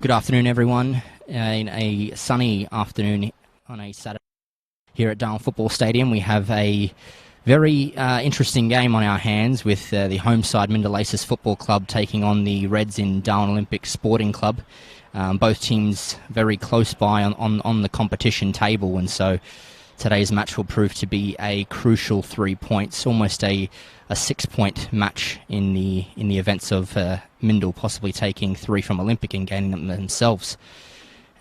Good afternoon, everyone. In a sunny afternoon on a Saturday here at Darwin Football Stadium, we have a very interesting game on our hands with the home side Mindil Football Club taking on the Reds in Darwin Olympic Sporting Club. Both teams very close by on the competition table, and so today's match will prove to be a crucial 3 points, almost a 6-point match in the events of Mindil possibly taking 3 from Olympic and gaining them themselves.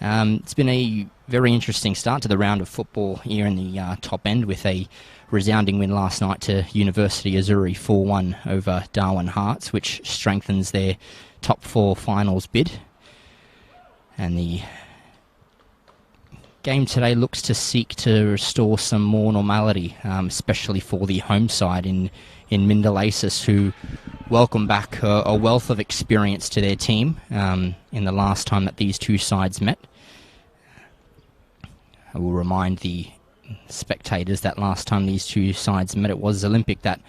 It's been a very interesting start to the round of football here in the top end, with a resounding win last night to University Azuri 4-1 over Darwin Hearts, which strengthens their top 4 finals bid. And the game today looks to seek to restore some more normality, especially for the home side in Mindil, who welcome back a wealth of experience to their team in the last time that these two sides met. I will remind the spectators that last time these two sides met, it was Olympic that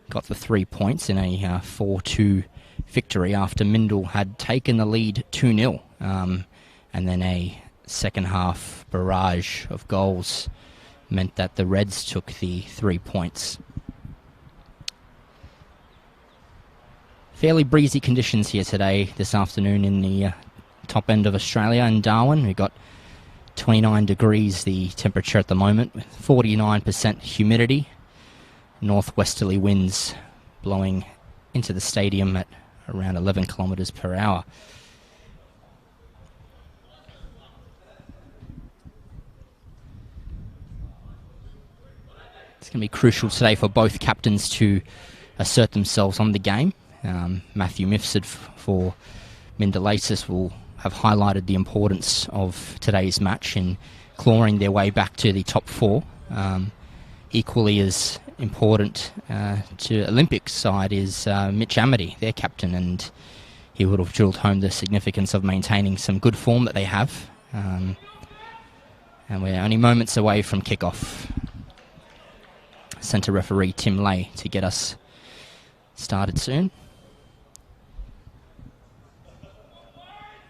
got the 3 points in a 4-2 victory after Mindil had taken the lead 2-0, and then a second half barrage of goals meant that the Reds took the 3 points. Fairly breezy conditions here today, this afternoon, in the top end of Australia in Darwin. We've got 29 degrees the temperature at the moment, with 49% humidity, northwesterly winds blowing into the stadium at around 11 kilometres per hour. It's going to be crucial today for both captains to assert themselves on the game. Matthew Mifsud for Mindil will have highlighted the importance of today's match in clawing their way back to the top 4. Equally as important to Olympic side is Mitch Amity, their captain, and he would have drilled home the significance of maintaining some good form that they have. And we're only moments away from kickoff. Centre referee Tim Lay to get us started soon.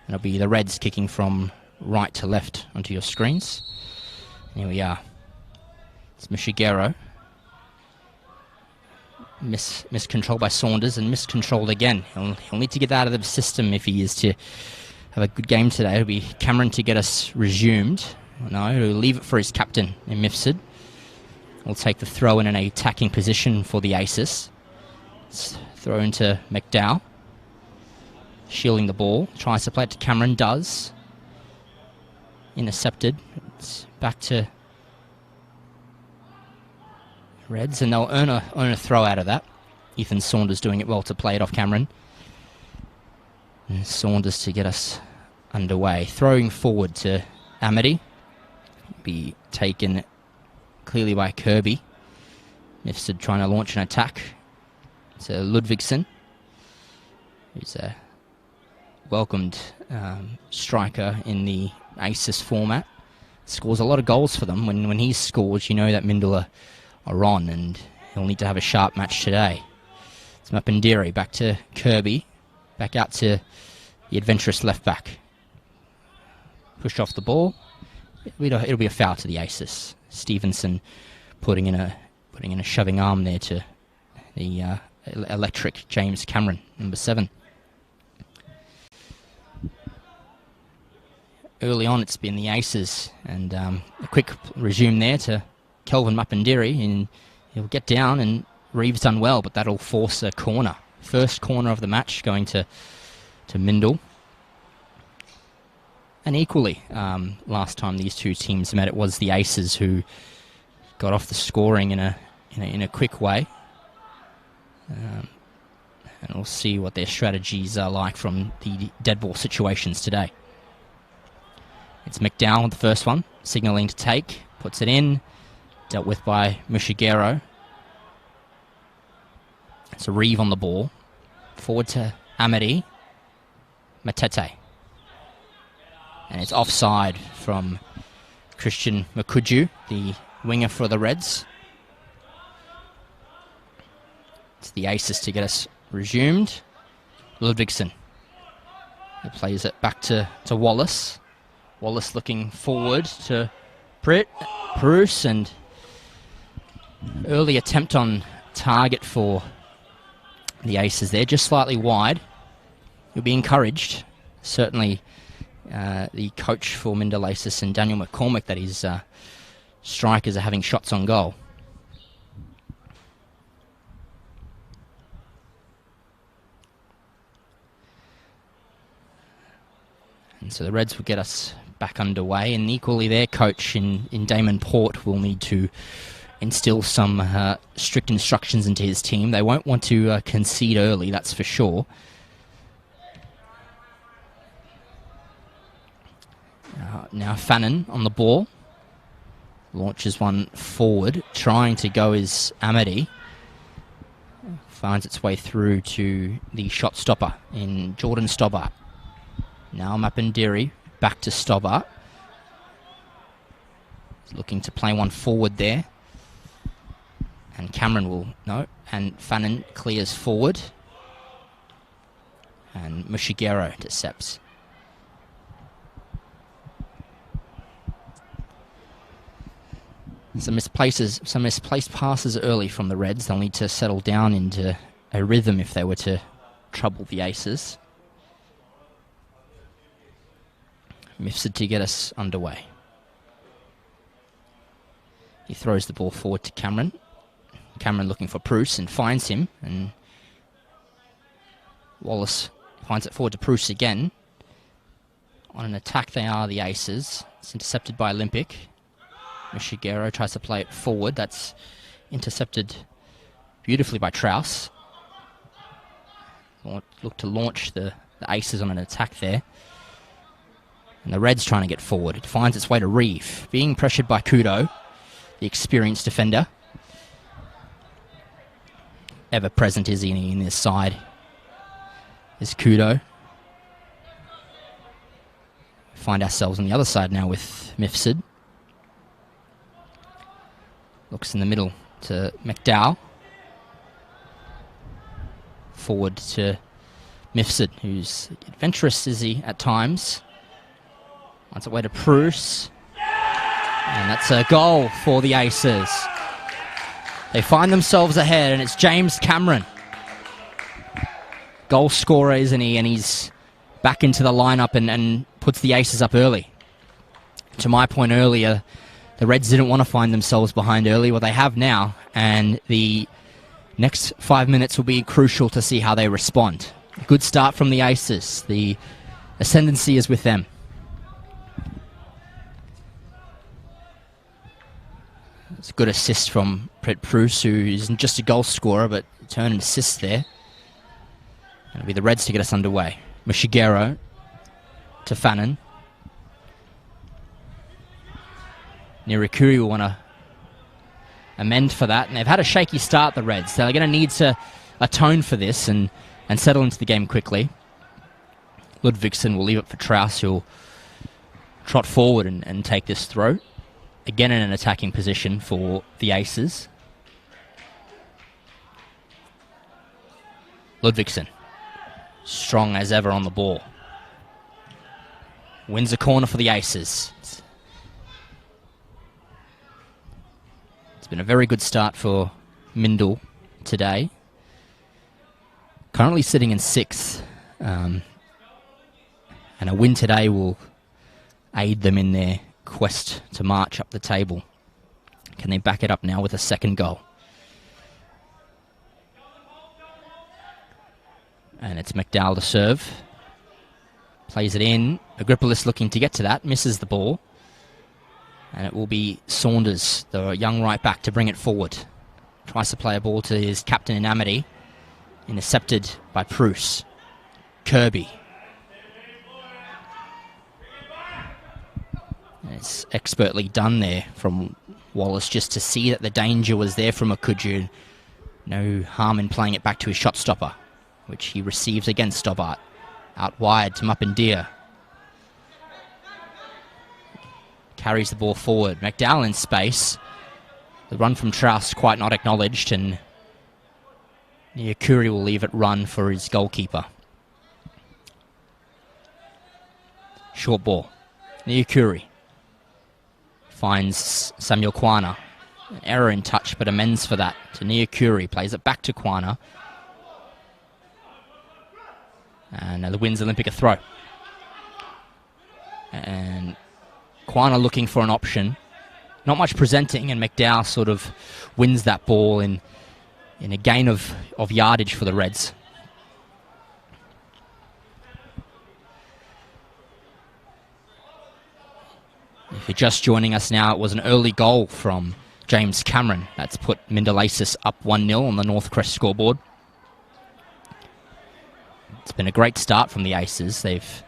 It'll be the Reds kicking from right to left onto your screens. Here we are. It's Mishigero. Miscontrolled by Saunders and miscontrolled again. He'll need to get out of the system if he is to have a good game today. It'll be Cameron to get us resumed. No, he'll leave it for his captain in Mifsud. We'll take the throw in an attacking position for the Aces. Let's throw into McDowell. Shielding the ball. Tries to play it to Cameron. Does. Intercepted. It's back to Reds, and they'll earn a throw out of that. Ethan Saunders doing it well to play it off Cameron. And Saunders to get us underway. Throwing forward to Amity. Be taken clearly by Kirby. Mifsud trying to launch an attack. It's Ludvigsen, who's a welcomed striker in the Aces format. Scores a lot of goals for them. When he scores, you know that Mindil are on, and he'll need to have a sharp match today. It's Mapindiri back to Kirby. Back out to the adventurous left back. Pushed off the ball. It'll be a foul to the Aces. Stevenson putting in a shoving arm there to the electric James Cameron, number 7. Early on, it's been the Aces, and a quick resume there to Kelvin Mapindiri, and he'll get down, and Reeves done well, but that'll force a corner. First corner of the match going to Mindil. And equally, last time these two teams met, it was the Aces who got off the scoring in a quick way. And we'll see what their strategies are like from the dead ball situations today. It's McDowell with the first one, signalling to take, puts it in, dealt with by Mushigero. It's a Reeve on the ball. Forward to Amity. Matete. And it's offside from Christian Makuju, the winger for the Reds. It's the Aces to get us resumed. Ludvigsen. He plays it back to Wallace. Wallace looking forward to Bruce, and early attempt on target for the Aces there, just slightly wide. You'll be encouraged. Certainly the coach for Mindil Aces and Daniel McCormick, that his strikers are having shots on goal. And so the Reds will get us back underway, and equally their coach in Damon Port will need to instill some strict instructions into his team. They won't want to concede early, that's for sure. Now Fannin on the ball. Launches one forward. Trying to go is Amity. Finds its way through to the shot stopper in Jordan Stobbart. Now Mapindiri back to Stobbart. Looking to play one forward there. And Cameron will... No. And Fannin clears forward. And Mushigero intercepts. Some misplaced passes early from the Reds. They'll need to settle down into a rhythm if they were to trouble the Aces. Mifsud to get us underway. He throws the ball forward to Cameron. Cameron looking for Bruce and finds him. And Wallace finds it forward to Bruce again. On an attack they are the Aces. It's intercepted by Olympic. Mushigero tries to play it forward. That's intercepted beautifully by Trouse. Look to launch the Aces on an attack there. And the Reds trying to get forward. It finds its way to Reeve. Being pressured by Kudo, the experienced defender. Ever present is he in this side is Kudo. Find ourselves on the other side now with Mifsud. Looks in the middle to McDowell. Forward to Mifsud, who's adventurous is he at times. Finds it way to Bruce. And that's a goal for the Aces. They find themselves ahead, and it's James Cameron. Goal scorer, isn't he? And he's back into the lineup and puts the Aces up early. To my point earlier, the Reds didn't want to find themselves behind early. Well, they have now, and the next 5 minutes will be crucial to see how they respond. Good start from the Aces. The ascendancy is with them. It's a good assist from Brett Bruce, who isn't just a goal scorer, but turn and assist there. It'll be the Reds to get us underway. Mushigero to Fannin. Nirikuri will want to amend for that, and they've had a shaky start, the Reds. So they're going to need to atone for this and settle into the game quickly. Ludvigsen will leave it for Trouse, who'll trot forward and take this throw. Again in an attacking position for the Aces. Ludvigsen, strong as ever on the ball. Wins a corner for the Aces. It's been a very good start for Mindil today. Currently sitting in 6th. And a win today will aid them in their quest to march up the table. Can they back it up now with a second goal? And it's McDowell to serve. Plays it in. Agripolis looking to get to that. Misses the ball. And it will be Saunders, the young right back, to bring it forward. Tries to play a ball to his captain in Amity. Intercepted by Bruce. Kirby. And it's expertly done there from Wallace, just to see that the danger was there from Akuju. No harm in playing it back to his shot stopper, which he receives against Stobbart. Out wide to Mapindir. Carries the ball forward. McDowell in space. The run from Trouse quite not acknowledged, and Nyakuri will leave it run for his goalkeeper. Short ball. Niukuri finds Samuel Kwana. An error in touch, but amends for that to Niukuri. Plays it back to Kwana. And the wins Olympic a throw. And Kwana looking for an option. Not much presenting, and McDowell sort of wins that ball in a gain of yardage for the Reds. If you're just joining us now, it was an early goal from James Cameron. That's put Mindil up 1-0 on the North Crest scoreboard. It's been a great start from the Aces. They've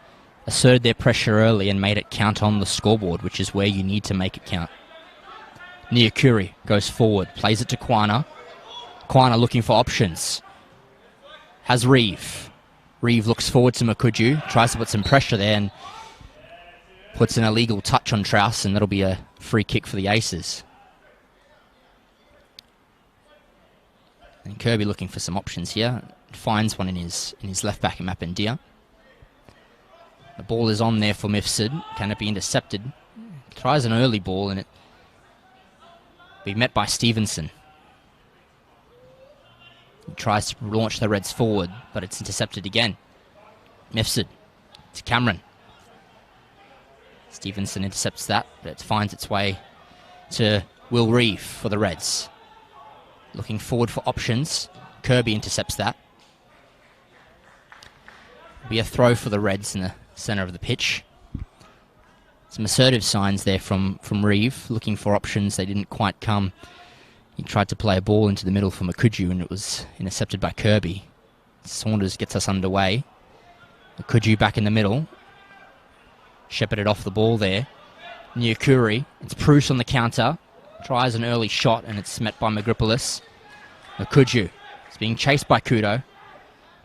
asserted their pressure early and made it count on the scoreboard, which is where you need to make it count. Niukuri goes forward, plays it to Kwana. Kwana looking for options. Has Reeve. Reeve looks forward to Makuju, tries to put some pressure there and puts an illegal touch on Trouse, and that'll be a free kick for the Aces. And Kirby looking for some options here. Finds one in his left back in Mapandia. The ball is on there for Mifsud. Can it be intercepted? Tries an early ball and it be met by Stevenson. He tries to launch the Reds forward, but it's intercepted again. Mifsud to Cameron. Stevenson intercepts that, but it finds its way to Will Reeve for the Reds. Looking forward for options. Kirby intercepts that. Be a throw for the Reds in the centre of the pitch. Some assertive signs there from Reeve, looking for options. They didn't quite come. He tried to play a ball into the middle for Makuju, and it was intercepted by Kirby. Saunders gets us underway. Makuju back in the middle. Shepherded off the ball there. Niukuri. It's Bruce on the counter. Tries an early shot, and it's met by Magripolis. Makuju is being chased by Kudo.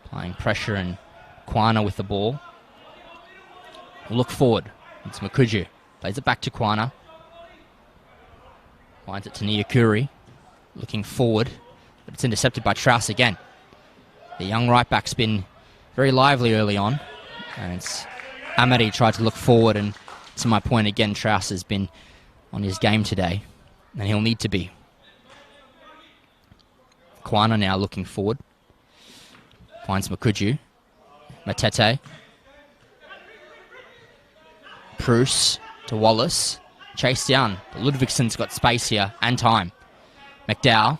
Applying pressure, and Kwana with the ball. Look forward. It's Makuju. Plays it back to Kwana. Finds it to Niukuri. Looking forward, but it's intercepted by Trouse again. The young right back's been very lively early on. And it's Amadi tried to look forward, and to my point again, Trouse has been on his game today, and he'll need to be. Kwana now looking forward. Finds Makuju. Matete. Bruce to Wallace. Chased down. Ludvigson's got space here and time. McDowell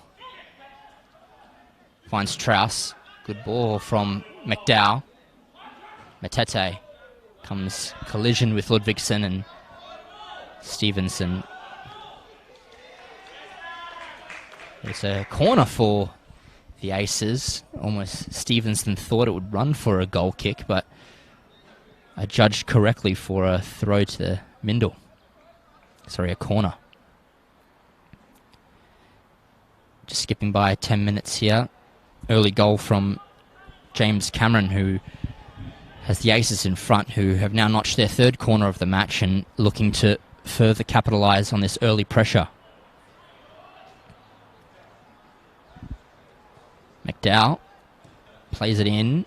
finds Trouse. Good ball from McDowell. Matete comes collision with Ludvigson and Stevenson. There's a corner for the Aces. Almost Stevenson thought it would run for a goal kick, but I judged correctly for a throw to Mindil. Sorry, a corner. Just skipping by 10 minutes here. Early goal from James Cameron, who has the Aces in front, who have now notched their third corner of the match and looking to further capitalise on this early pressure. McDowell plays it in,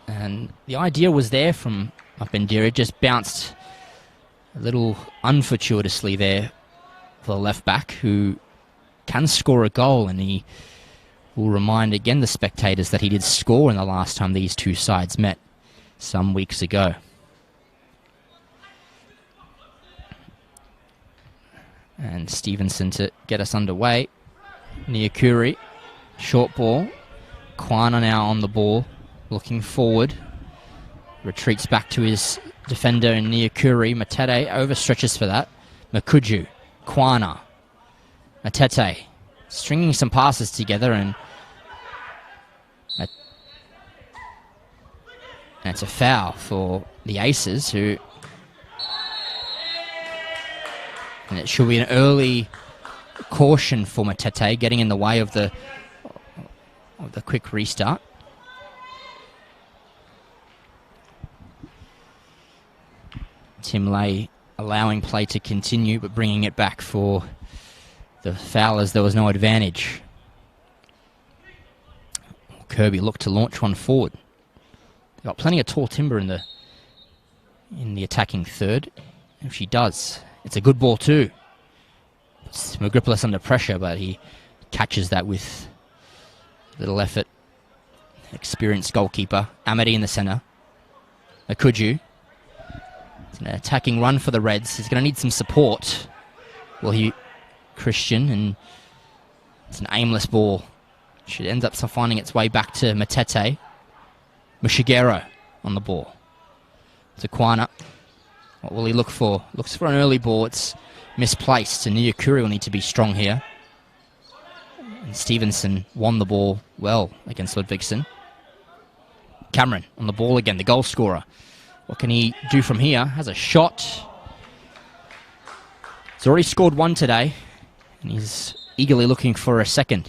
and the idea was there from Mapandia. It just bounced a little unfortuitously there for the left back, who can score a goal, and he will remind again the spectators that he did score in the last time these two sides met some weeks ago. And Stevenson to get us underway. Niukuri, short ball. Kwana now on the ball, looking forward. Retreats back to his defender in Niukuri. Matete overstretches for that. Makuju, Kwana, Matete, stringing some passes together, and it's a foul for the Aces, who... And it should be an early caution for Matete, getting in the way of the quick restart. Tim Lay allowing play to continue, but bringing it back for the foul as there was no advantage. Kirby looked to launch one forward. They've got plenty of tall timber in in the attacking third. If she does, it's a good ball too. It's Magripolis under pressure, but he catches that with little effort. Experienced goalkeeper. Amity in the centre. Akuju. It's an attacking run for the Reds. He's going to need some support. Well, Christian, and it's an aimless ball. Should end up finding its way back to Matete. Mushigero on the ball. To Kwana. What will he look for? Looks for an early ball. It's misplaced, and Nyakuri will need to be strong here. And Stevenson won the ball well against Ludvigsen. Cameron on the ball again, the goal scorer. What can he do from here? Has a shot. He's already scored one today, and he's eagerly looking for a second.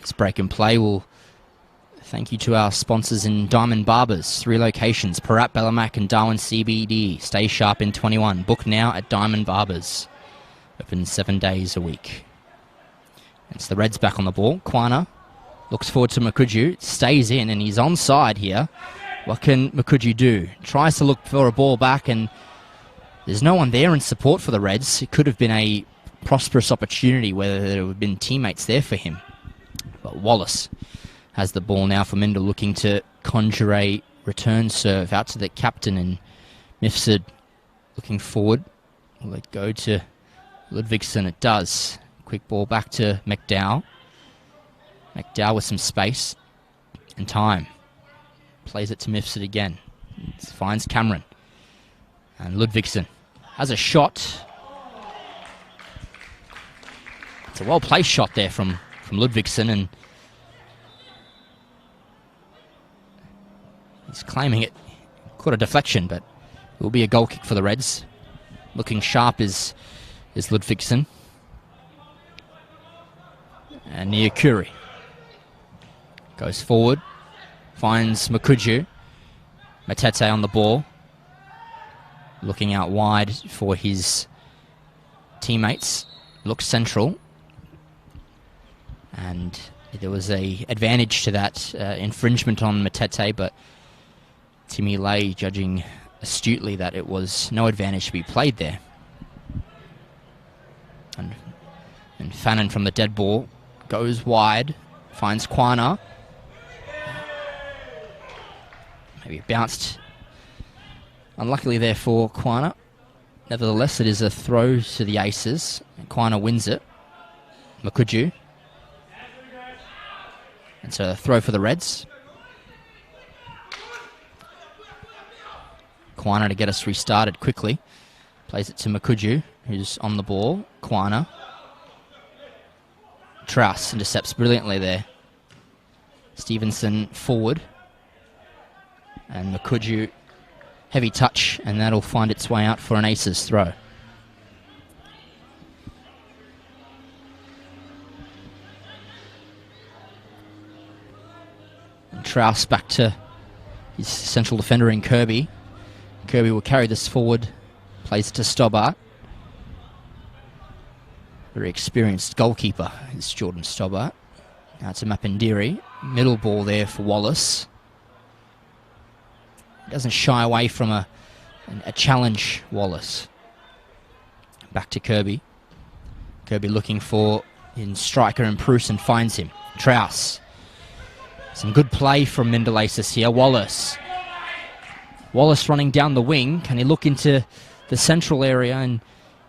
This break and play will thank you to our sponsors in Diamond Barbers. 3 locations, Parat, Bellamac and Darwin CBD. Stay sharp in 21. Book now at Diamond Barbers. Open 7 days a week. It's the Reds back on the ball. Kwana looks forward to Makuju. Stays in, and he's onside here. What can Makuju do? Tries to look for a ball back, and there's no one there in support for the Reds. It could have been a prosperous opportunity where there would have been teammates there for him. But Wallace has the ball now for Mindil, looking to conjure a return serve out to the captain, and Mifsud looking forward. Will it go to Ludvigsen? It does. Quick ball back to McDowell. McDowell with some space and time. Plays it to Mifsud again. Finds Cameron. And Ludvigsen has a shot. It's a well-placed shot there from Ludvigsen, and he's claiming it. Caught a deflection, but it will be a goal kick for the Reds. Looking sharp is Ludvigsen. And Nyakuri goes forward, finds Makuju. Matete on the ball, looking out wide for his teammates. Looks central, and there was a advantage to that infringement on Matete, but Timmy Lay judging astutely that it was no advantage to be played there. And Fannin from the dead ball goes wide, finds Kwana. Maybe bounced unluckily there for Kwana. Nevertheless, it is a throw to the Aces. And Kwana wins it. Makuju. And so a throw for the Reds. Kwana to get us restarted quickly. Plays it to Makuju, who's on the ball. Kwana. Truss intercepts brilliantly there. Stevenson forward. And Makuju, heavy touch, and that'll find its way out for an Aces throw. And Truss back to his central defender in Kirby. Kirby will carry this forward, plays it to Stobbart. Very experienced goalkeeper is Jordan Stobbart. Now to Mapindiri. Middle ball there for Wallace. Doesn't shy away from a challenge, Wallace. Back to Kirby. Kirby looking for in striker and Bruce, and finds him. Trous. Some good play from Mindelasis here. Wallace. Wallace running down the wing. Can he look into the central area and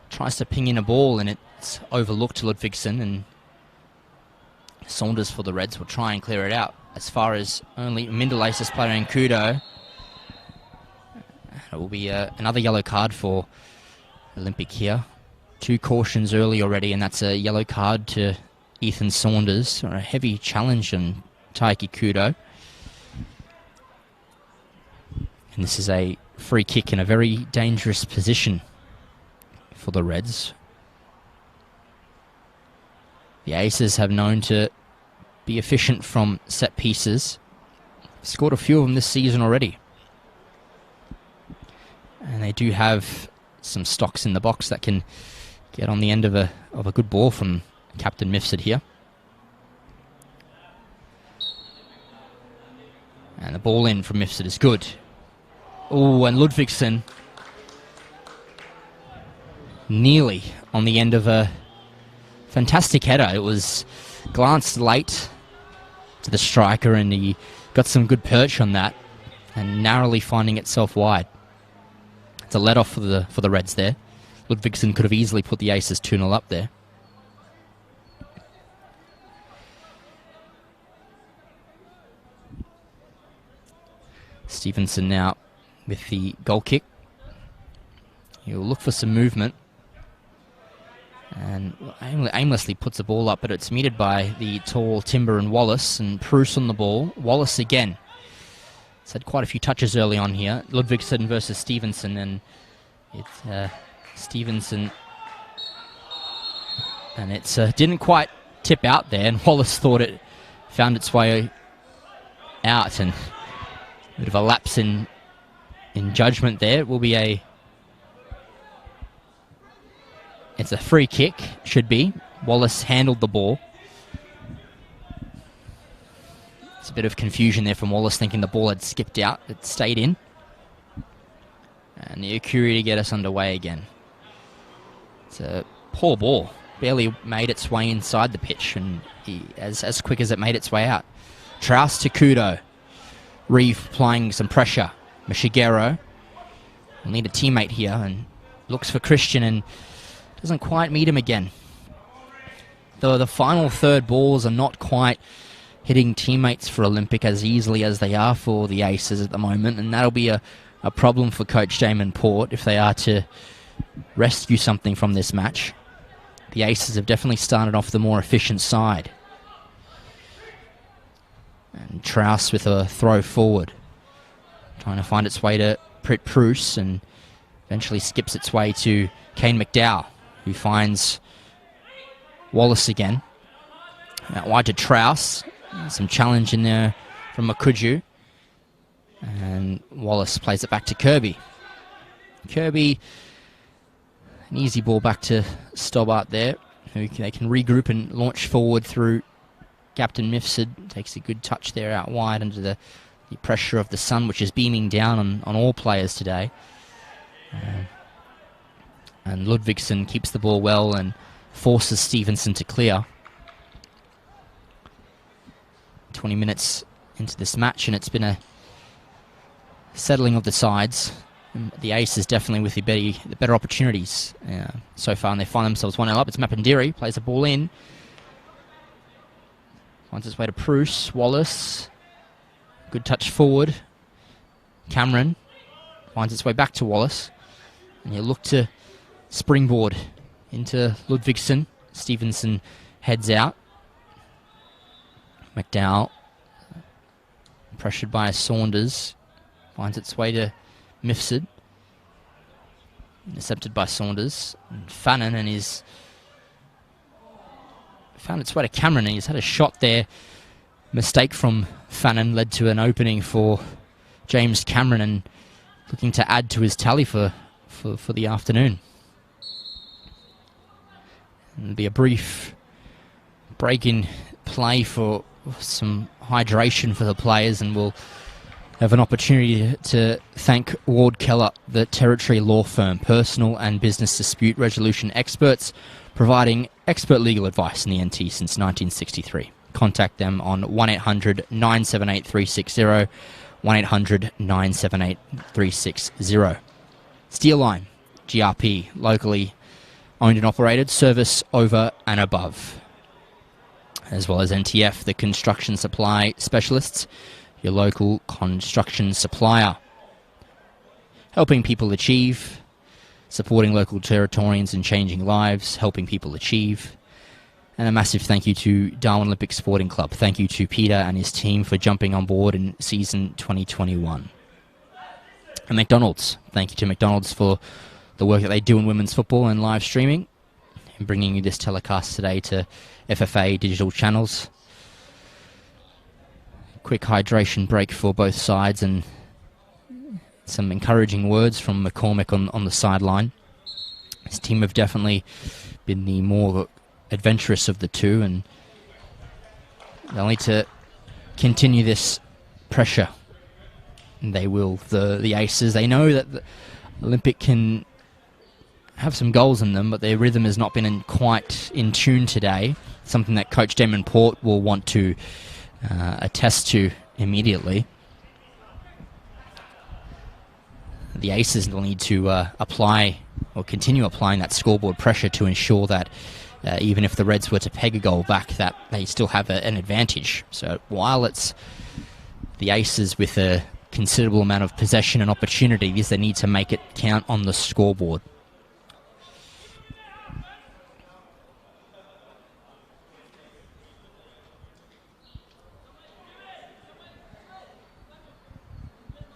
tries to ping in a ball, and it's overlooked to Ludvigsen, and Saunders for the Reds will try and clear it out. As far as only Mindelasis player in Kudo. It will be another yellow card for Olympic here. 2 cautions early already, and that's a yellow card to Ethan Saunders, or a heavy challenge on Taiki Kudo. And this is a free kick in a very dangerous position for the Reds. The Aces have known to be efficient from set pieces. Scored a few of them this season already. And they do have some stocks in the box that can get on the end of a good ball from Captain Mifsud here. And the ball in from Mifsud is good. Oh, and Ludvigsson nearly on the end of a fantastic header. It was glanced late to the striker, and he got some good perch on that, and narrowly finding itself wide. It's a let-off for the Reds there. Ludvigsson could have easily put the Aces 2-0 up there. Stevenson now with the goal kick. He'll look for some movement and aimlessly puts the ball up, but it's meted by the tall Timber and Wallace, and Bruce on the ball. Wallace again. It's had quite a few touches early on here. Ludvigsson versus Stevenson, and it's Stevenson, and it's didn't quite tip out there, and Wallace thought it found its way out, and a bit of a lapse in judgment there. It will be it's a free kick, should be. Wallace handled the ball. It's a bit of confusion there from Wallace, thinking the ball had skipped out. It stayed in. And the Akuri to get us underway again. It's a poor ball. Barely made its way inside the pitch, and as quick as it made its way out. Trouse to Kudo. Reeve applying some pressure. Mashigero will need a teammate here, and looks for Christian and doesn't quite meet him again. Though the final third balls are not quite hitting teammates for Olympic as easily as they are for the Aces at the moment, and that'll be a problem for Coach Damon Port if they are to rescue something from this match. The Aces have definitely started off the more efficient side. And Trouse with a throw forward, trying to find its way to Prit Bruce, and eventually skips its way to Kane McDowell, who finds Wallace again. Out wide to Trouse. Some challenge in there from Makuju. And Wallace plays it back to Kirby. Kirby, an easy ball back to Stobart there. They can regroup and launch forward through Captain Mifsud. Takes a good touch there out wide under the pressure of the sun, which is beaming down on all players today. And Ludvigsson keeps the ball well and forces Stevenson to clear. 20 minutes into this match, and it's been a settling of the sides. And the Aces definitely with the better opportunities so far, and they find themselves 1-0 up. It's Mapindiri, plays the ball in. Finds its way to Bruce. Wallace. Good touch forward. Cameron finds its way back to Wallace. And you look to springboard into Ludvigsson. Stevenson heads out. McDowell, pressured by Saunders, finds its way to Mifsud. Intercepted by Saunders. And Fannin and his found its way to Cameron, and he's had a shot there. Mistake from Fannin led to an opening for James Cameron, and looking to add to his tally for the afternoon. And there'll be a brief break in play for some hydration for the players, and we'll have an opportunity to thank Ward Keller, the Territory Law Firm, personal and business dispute resolution experts, providing expert legal advice in the NT since 1963. Contact them on 1-800-978-360, 1-800-978-360. Steel Line, GRP, locally owned and operated, service over and above. As well as NTF, the construction supply specialists, your local construction supplier. Helping people achieve, supporting local Territorians and changing lives, helping people achieve. And a massive thank you to Darwin Olympic Sporting Club. Thank you to Peter and his team for jumping on board in season 2021. And McDonald's. Thank you to McDonald's for the work that they do in women's football and live streaming, and bringing you this telecast today to FFA digital channels. Quick hydration break for both sides, and some encouraging words from McCormick on the sideline. His team have definitely been the more adventurous of the two, and they'll need to continue this pressure they will. The Aces, they know that the Olympic can have some goals in them, but their rhythm has not been quite in tune today. Something that Coach Damon Port will want to attest to immediately. The Aces will need to apply or continue applying that scoreboard pressure to ensure that even if the Reds were to peg a goal back, that they still have an advantage. So while it's the Aces with a considerable amount of possession and opportunities, they need to make it count on the scoreboard.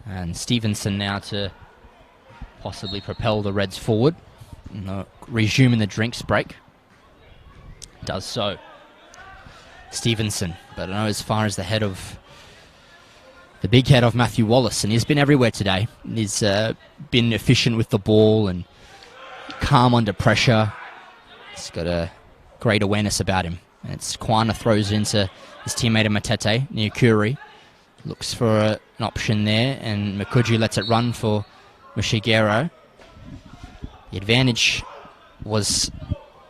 And Stevenson now to possibly propel the Reds forward. Resuming the drinks break. Does so. Stevenson, but I know as far as the big head of Matthew Wallace, and he's been everywhere today. He's been efficient with the ball and calm under pressure. He's got a great awareness about him. And it's Kwana throws it into his teammate Matete, Nyakuri. Looks for an option there, and Makuji lets it run for Mushigero. The advantage was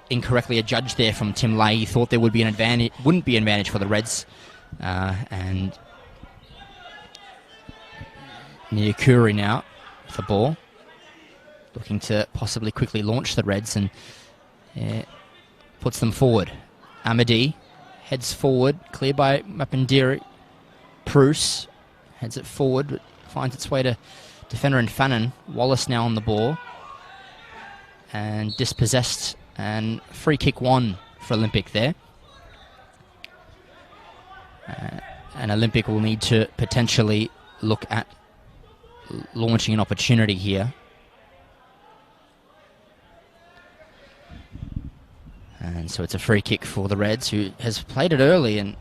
incorrectly adjudged there from Tim Lay. He thought there would be an advantage, wouldn't be an advantage for the Reds, and Nyakuri now with the ball, looking to possibly quickly launch the Reds, and puts them forward. Amadi heads forward, cleared by Mapindiri. Bruce heads it forward, but finds its way to defender and Fannin. Wallace now on the ball, and dispossessed, and free kick one for Olympic there. And Olympic will need to potentially look at launching an opportunity here. And so it's a free kick for the Reds, who has played it early, and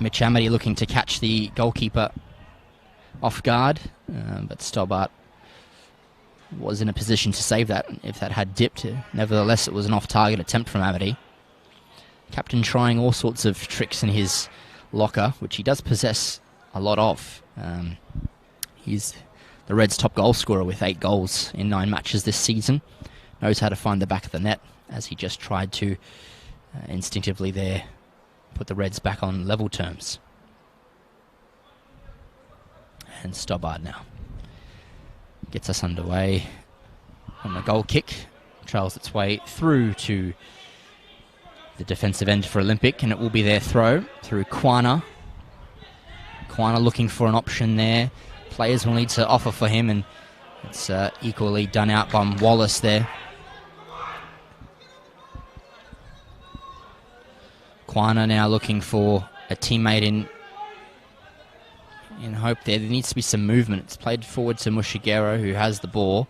Mitch Amity looking to catch the goalkeeper off guard, but Stobbart was in a position to save that if that had dipped. Nevertheless, it was an off-target attempt from Amity. Captain trying all sorts of tricks in his locker, which he does possess a lot of. He's the Reds' top goal scorer with 8 goals in 9 matches this season. Knows how to find the back of the net, as he just tried to instinctively there put the Reds back on level terms. And Stobbart now gets us underway on the goal kick. Trails its way through to the defensive end for Olympic, and it will be their throw through Kwana. Kwana looking for an option there. Players will need to offer for him, and it's equally done out by Wallace there. Kwana now looking for a teammate in hope there. There needs to be some movement. It's played forward to Mushigero, who has the ball.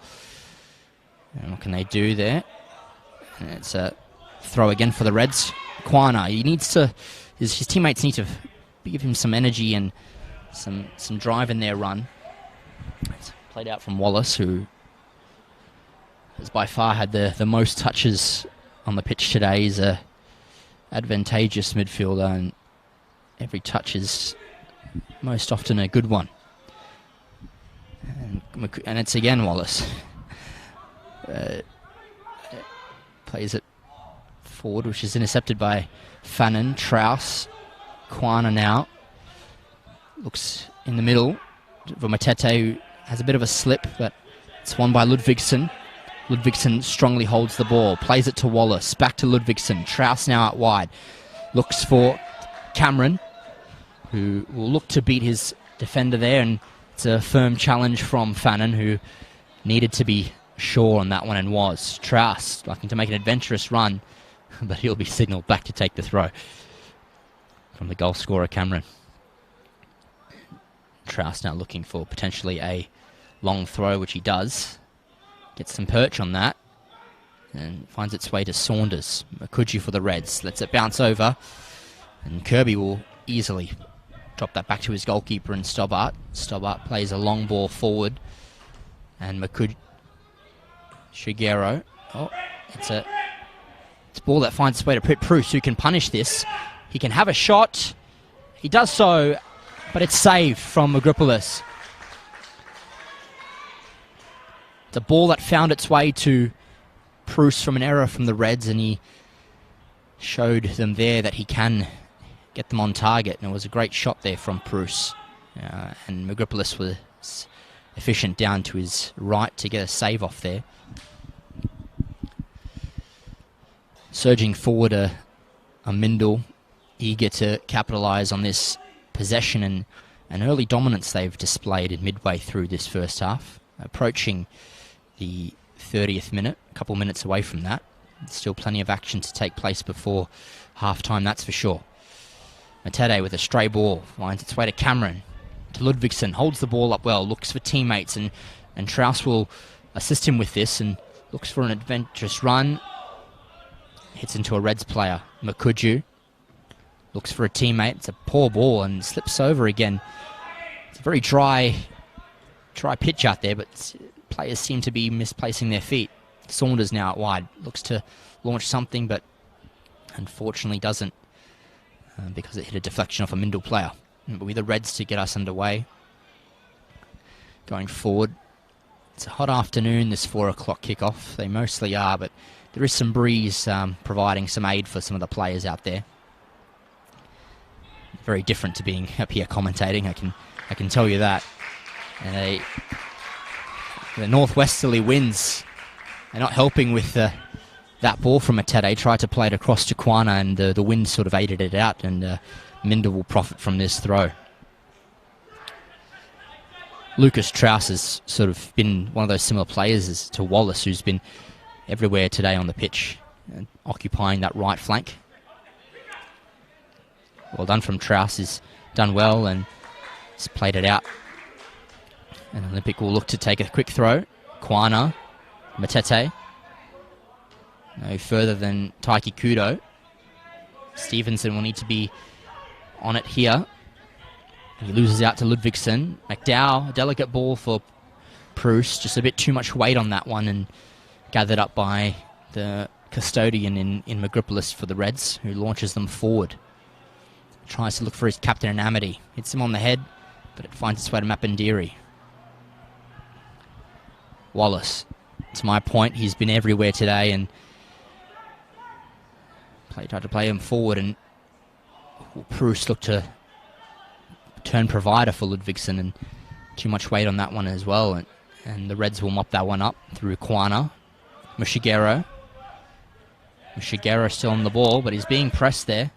And what can they do there? And it's a throw again for the Reds. Kwana, he needs to, his teammates need to give him some energy and some drive in their run. It's played out from Wallace, who has by far had the most touches on the pitch today. He's a advantageous midfielder, and every touch is most often a good one. And it's again Wallace. Plays it forward, which is intercepted by Fannin. Trauss. Kwana now looks in the middle for Matete, who has a bit of a slip, but it's won by Ludvigsson. Ludvigsson strongly holds the ball, plays it to Wallace, back to Ludvigsson. Trauss now out wide, looks for Cameron, who will look to beat his defender there, and it's a firm challenge from Fannin, who needed to be sure on that one and was. Trauss looking to make an adventurous run, but he'll be signalled back to take the throw from the goal scorer Cameron. Trauss now looking for potentially a long throw, which he does. Gets some perch on that and finds its way to Saunders. Makuji for the Reds. Lets it bounce over, and Kirby will easily drop that back to his goalkeeper and Stobbart. Stobbart plays a long ball forward, and Makuji Shigeru. Oh, it's a ball that finds its way to Prit Bruce, who can punish this. He can have a shot. He does so, but it's saved from Magropoulos. It's a ball that found its way to Bruce from an error from the Reds, and he showed them there that he can get them on target. And it was a great shot there from Bruce. And Magripolis was efficient down to his right to get a save off there. Surging forward a Mindil, eager to capitalise on this possession and an early dominance they've displayed in midway through this first half. Approaching the 30th minute, a couple minutes away from that. Still plenty of action to take place before half-time, that's for sure. Matete with a stray ball, finds its way to Cameron, to Ludvigsson, holds the ball up well, looks for teammates, and Strauss will assist him with this and looks for an adventurous run. Hits into a Reds player, Makuju. Looks for a teammate, it's a poor ball and slips over again. It's a very dry pitch out there, but players seem to be misplacing their feet. Saunders now out wide, looks to launch something, but unfortunately doesn't because it hit a deflection off a Mindil player. But with the Reds to get us underway. Going forward, it's a hot afternoon, this 4 o'clock kickoff. They mostly are, but there is some breeze providing some aid for some of the players out there. Very different to being up here commentating, I can tell you that. And the northwesterly winds are not helping with that ball from Matete. Tried to play it across to Kwana, and the wind sort of aided it out, and Mindil will profit from this throw. Lucas Strauss has sort of been one of those similar players as to Wallace, who's been everywhere today on the pitch, occupying that right flank. Well done from Strauss, he's done well and he's played it out. And Olympic will look to take a quick throw. Kwana, Matete. No further than Taiki Kudo. Stevenson will need to be on it here. He loses out to Ludvigsson. McDowell, a delicate ball for Bruce. Just a bit too much weight on that one and gathered up by the custodian in Magripolis for the Reds, who launches them forward. Tries to look for his captain in Amity. Hits him on the head, but it finds its way to Mapindiri. Wallace. To my point, he's been everywhere today and tried to play him forward, and Bruce looked to turn provider for Ludvigsson, and too much weight on that one as well. And the Reds will mop that one up through Kwana. Mushigero still on the ball, but he's being pressed there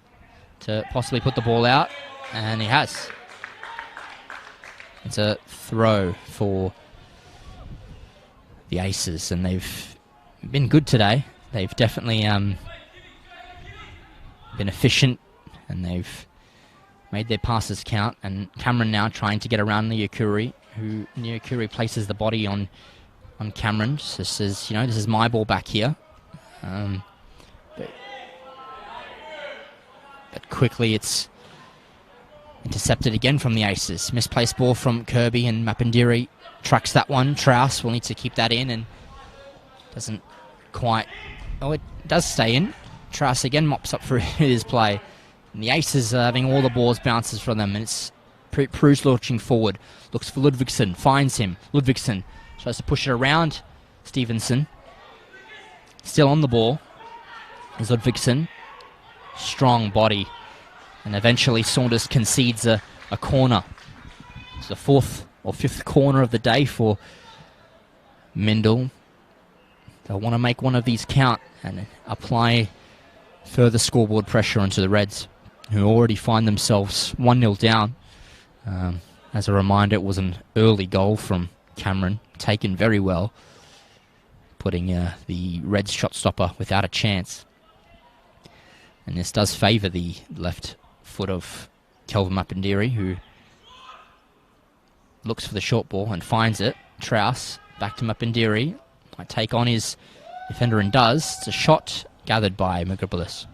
to possibly put the ball out, and he has. It's a throw for the Aces, and they've been good today. They've definitely been efficient, and they've made their passes count. And Cameron now trying to get around Nyakuri, who Nyakuri places the body on Cameron. So says, this is my ball back here. But quickly it's intercepted again from the Aces. Misplaced ball from Kirby, and Mapindiri tracks that one. Strauss will need to keep that in, and doesn't quite... Oh, it does stay in. Strauss again mops up for his play. And the Aces are having all the balls bounces from them, and it's Prus launching forward. Looks for Ludvigsson, finds him. Ludvigsson tries to push it around Stevenson. Still on the ball is Ludvigsson. Strong body. And eventually Saunders concedes a corner. It's the 4th or 5th corner of the day for Mindil. They'll want to make one of these count and apply further scoreboard pressure onto the Reds, who already find themselves 1-0 down. As a reminder, it was an early goal from Cameron, taken very well, putting the Reds shot stopper without a chance. And this does favour the left foot of Kelvin Mapindiri, who looks for the short ball and finds it. Strauss back to Mapindiri. Might take on his defender and does. It's a shot gathered by Magripolis.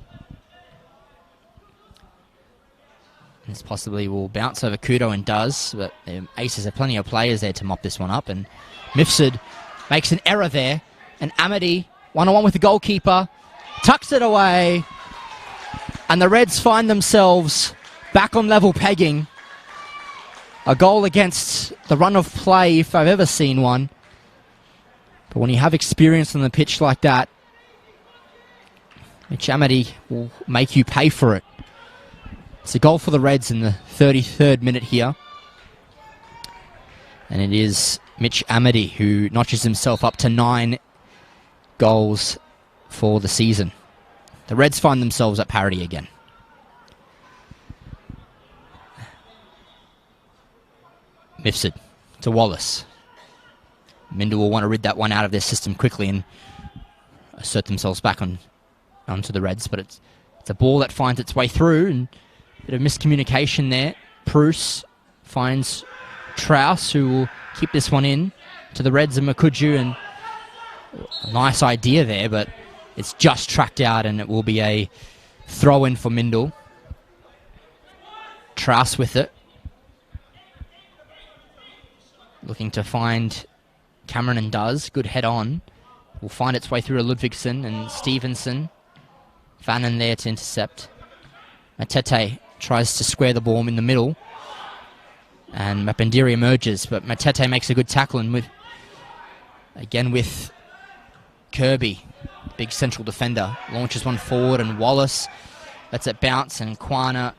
This possibly will bounce over Kudo and does, but the Aces have plenty of players there to mop this one up. And Mifsud makes an error there. And Amity, one-on-one with the goalkeeper, tucks it away. And the Reds find themselves back on level pegging. A goal against the run of play, if I've ever seen one. But when you have experience on the pitch like that, Mitch Amity will make you pay for it. It's a goal for the Reds in the 33rd minute here. And it is Mitch Amity who notches himself up to 9 goals for the season. The Reds find themselves at parity again. Mifsud to Wallace. Mindil will want to rid that one out of their system quickly and assert themselves back onto the Reds, but it's a ball that finds its way through, and a bit of miscommunication there. Bruce finds Trouse, who will keep this one in to the Reds and Makuju, and a nice idea there, but it's just tracked out, and it will be a throw-in for Mindil. Trouse with it. Looking to find Cameron, and does. Good head on. Will find its way through to Ludvigsen and Stevenson. Vannon there to intercept. Matete tries to square the ball in the middle. And Mapindiri emerges, but Matete makes a good tackle, and with Kirby, big central defender, launches one forward, and Wallace lets it bounce, and Kwana,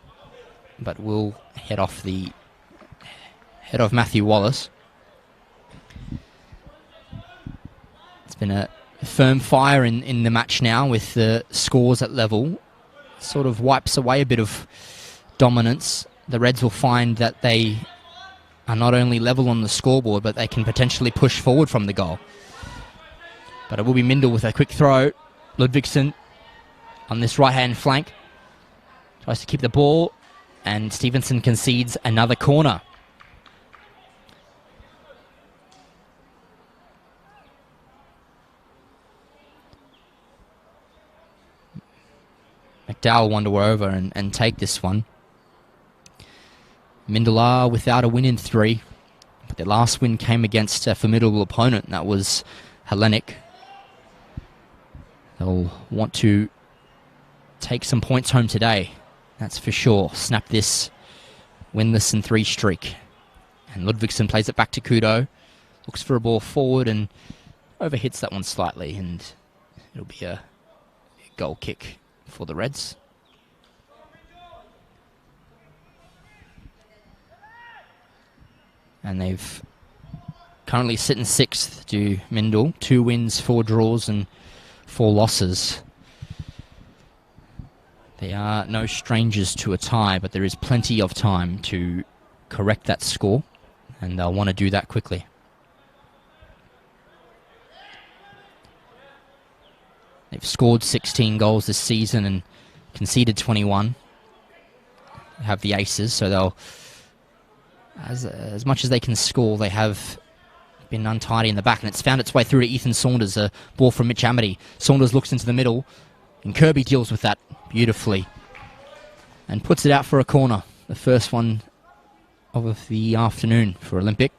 but will head off Matthew Wallace. It's been a firm fire in the match now, with the scores at level. Sort of wipes away a bit of dominance. The Reds will find that they are not only level on the scoreboard, but they can potentially push forward from the goal. But it will be Mindil with a quick throw. Ludvigsen on this right-hand flank tries to keep the ball, and Stevenson concedes another corner. McDowell wander over and take this one. Mindil are without a win in 3, but their last win came against a formidable opponent, and that was Hellenic. They'll want to take some points home today, that's for sure. Snap this winless in 3 streak. And Ludvigsen plays it back to Kudo. Looks for a ball forward and overhits that one slightly, and it'll be a goal kick for the Reds. And they've currently sitting 6th to Mindil. 2 wins, 4 draws and 4 losses. They are no strangers to a tie, but there is plenty of time to correct that score, and they'll want to do that quickly. They've scored 16 goals this season and conceded 21. They have the aces, so they'll, as much as they can score, they have been untidy in the back, and it's found its way through to Ethan Saunders. A ball from Mitch Amity. Saunders looks into the middle, and Kirby deals with that beautifully and puts it out for a corner. The first one of the afternoon for Olympic.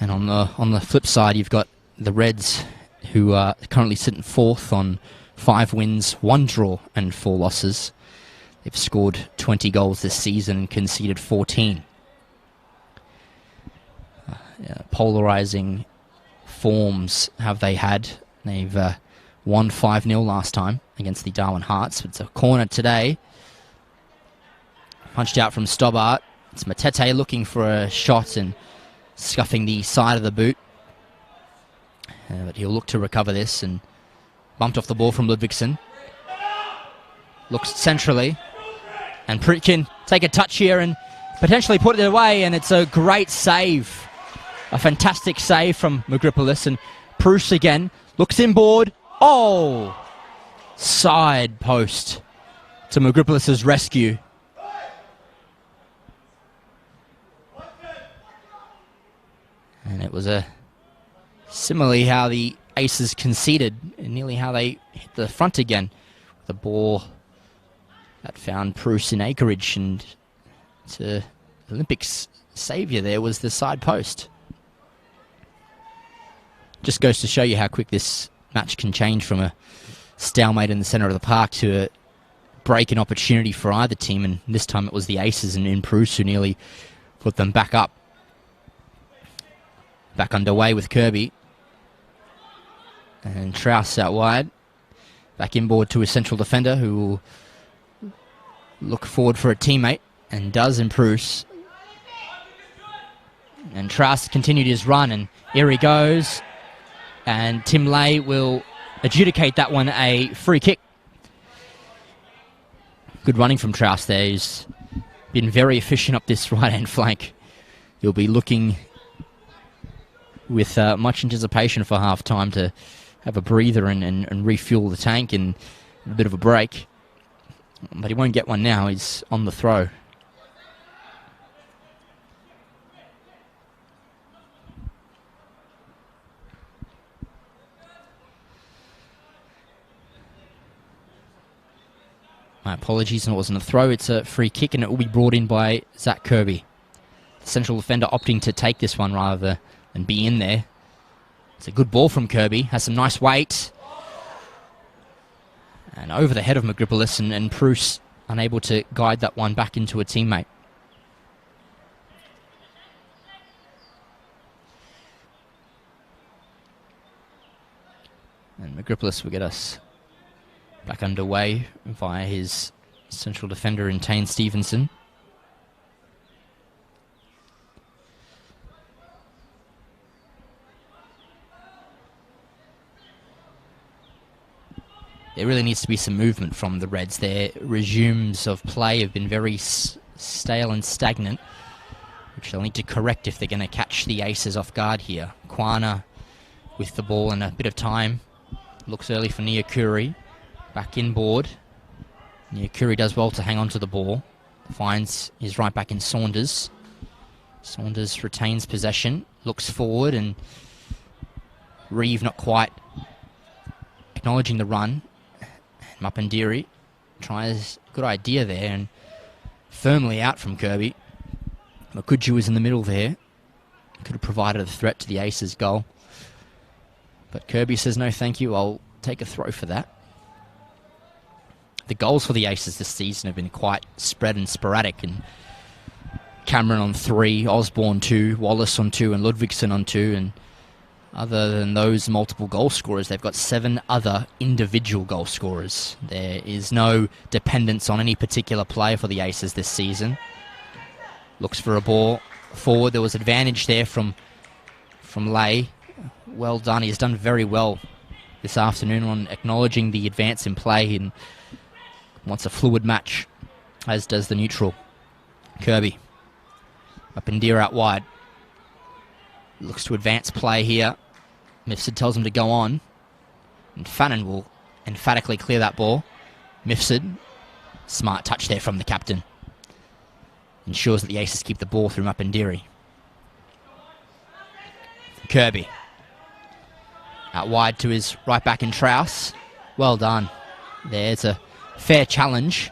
And on the flip side, you've got the Reds, who are currently sitting 4th on 5 wins, 1 draw and 4 losses. They've scored 20 goals this season and conceded 14. Polarizing forms have they had. They've won 5-0 last time against the Darwin Hearts. It's a corner today. Punched out from Stobbart. It's Matete looking for a shot and scuffing the side of the boot. But he'll look to recover this, and bumped off the ball from Ludvigsen. Looks centrally, and Pritkin take a touch here and potentially put it away, and it's a great save. A fantastic save from Magripolis, and Bruce again looks inboard. Oh! Side post to Magripolis' rescue. And it was similarly how the Aces conceded, and nearly how they hit the front again. The ball that found Bruce in acreage, and to Olympics' saviour there was the side post. Just goes to show you how quick this match can change from a stalemate in the centre of the park to a break and opportunity for either team, and this time it was the Aces and Bruce who nearly put them back up. Back underway with Kirby. And Strauss out wide. Back inboard to his central defender, who will look forward for a teammate, and does improve. And Strauss continued his run, and here he goes. And Tim Lay will adjudicate that one a free kick. Good running from Strauss there. He's been very efficient up this right-hand flank. He'll be looking with much anticipation for half-time to have a breather and refuel the tank and a bit of a break. But he won't get one now. He's on the throw. My apologies, and it wasn't a throw. It's a free kick, and it will be brought in by Zach Kirby. The central defender opting to take this one rather than be in there. It's a good ball from Kirby. Has some nice weight. And over the head of Magripolis, and Bruce unable to guide that one back into a teammate. And Magripolis will get us back underway via his central defender in Tane Stevenson. There really needs to be some movement from the Reds. Their resumes of play have been very stale and stagnant, which they'll need to correct if they're going to catch the Aces off guard here. Kwana with the ball and a bit of time. Looks early for Nyakuri. Back inboard. Nyakuri does well to hang on to the ball. Finds his right back in Saunders. Saunders retains possession. Looks forward, and Reeve not quite acknowledging the run. Mapandiri tries a good idea there and firmly out from Kirby. Makuju was in the middle there. Could have provided a threat to the Aces' goal. But Kirby says, no thank you, I'll take a throw for that. The goals for the Aces this season have been quite spread and sporadic. And Cameron on 3, Osborne 2, Wallace on 2, and Ludvigsen on 2. And other than those multiple goal scorers, they've got 7 other individual goal scorers. There is no dependence on any particular player for the Aces this season. Looks for a ball forward. There was advantage there from Lay. Well done. He's done very well this afternoon on acknowledging the advance in play and wants a fluid match, as does the neutral. Kirby. Up in deer out wide. Looks to advance play here. Mifsud tells him to go on. And Fannin will emphatically clear that ball. Mifsud. Smart touch there from the captain. Ensures that the Aces keep the ball through Mapandiri. Kirby. Out wide to his right back in Strauss. Well done. There's a fair challenge.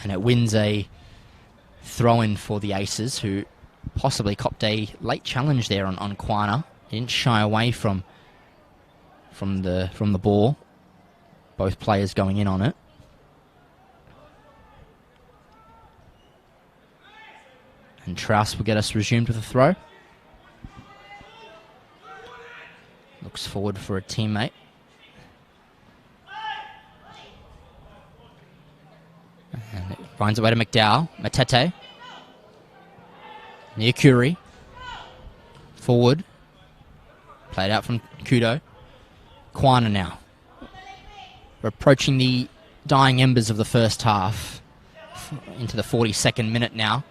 And it wins a throw-in for the Aces, who possibly copped a late challenge there on Kwana. Didn't shy away from the ball. Both players going in on it. And Strauss will get us resumed with a throw. Looks forward for a teammate. And it finds its way to McDowell. Matete. Nyakuri. Forward. Played out from Kudo. Kwana now. We're approaching the dying embers of the first half. Into the 42nd minute now.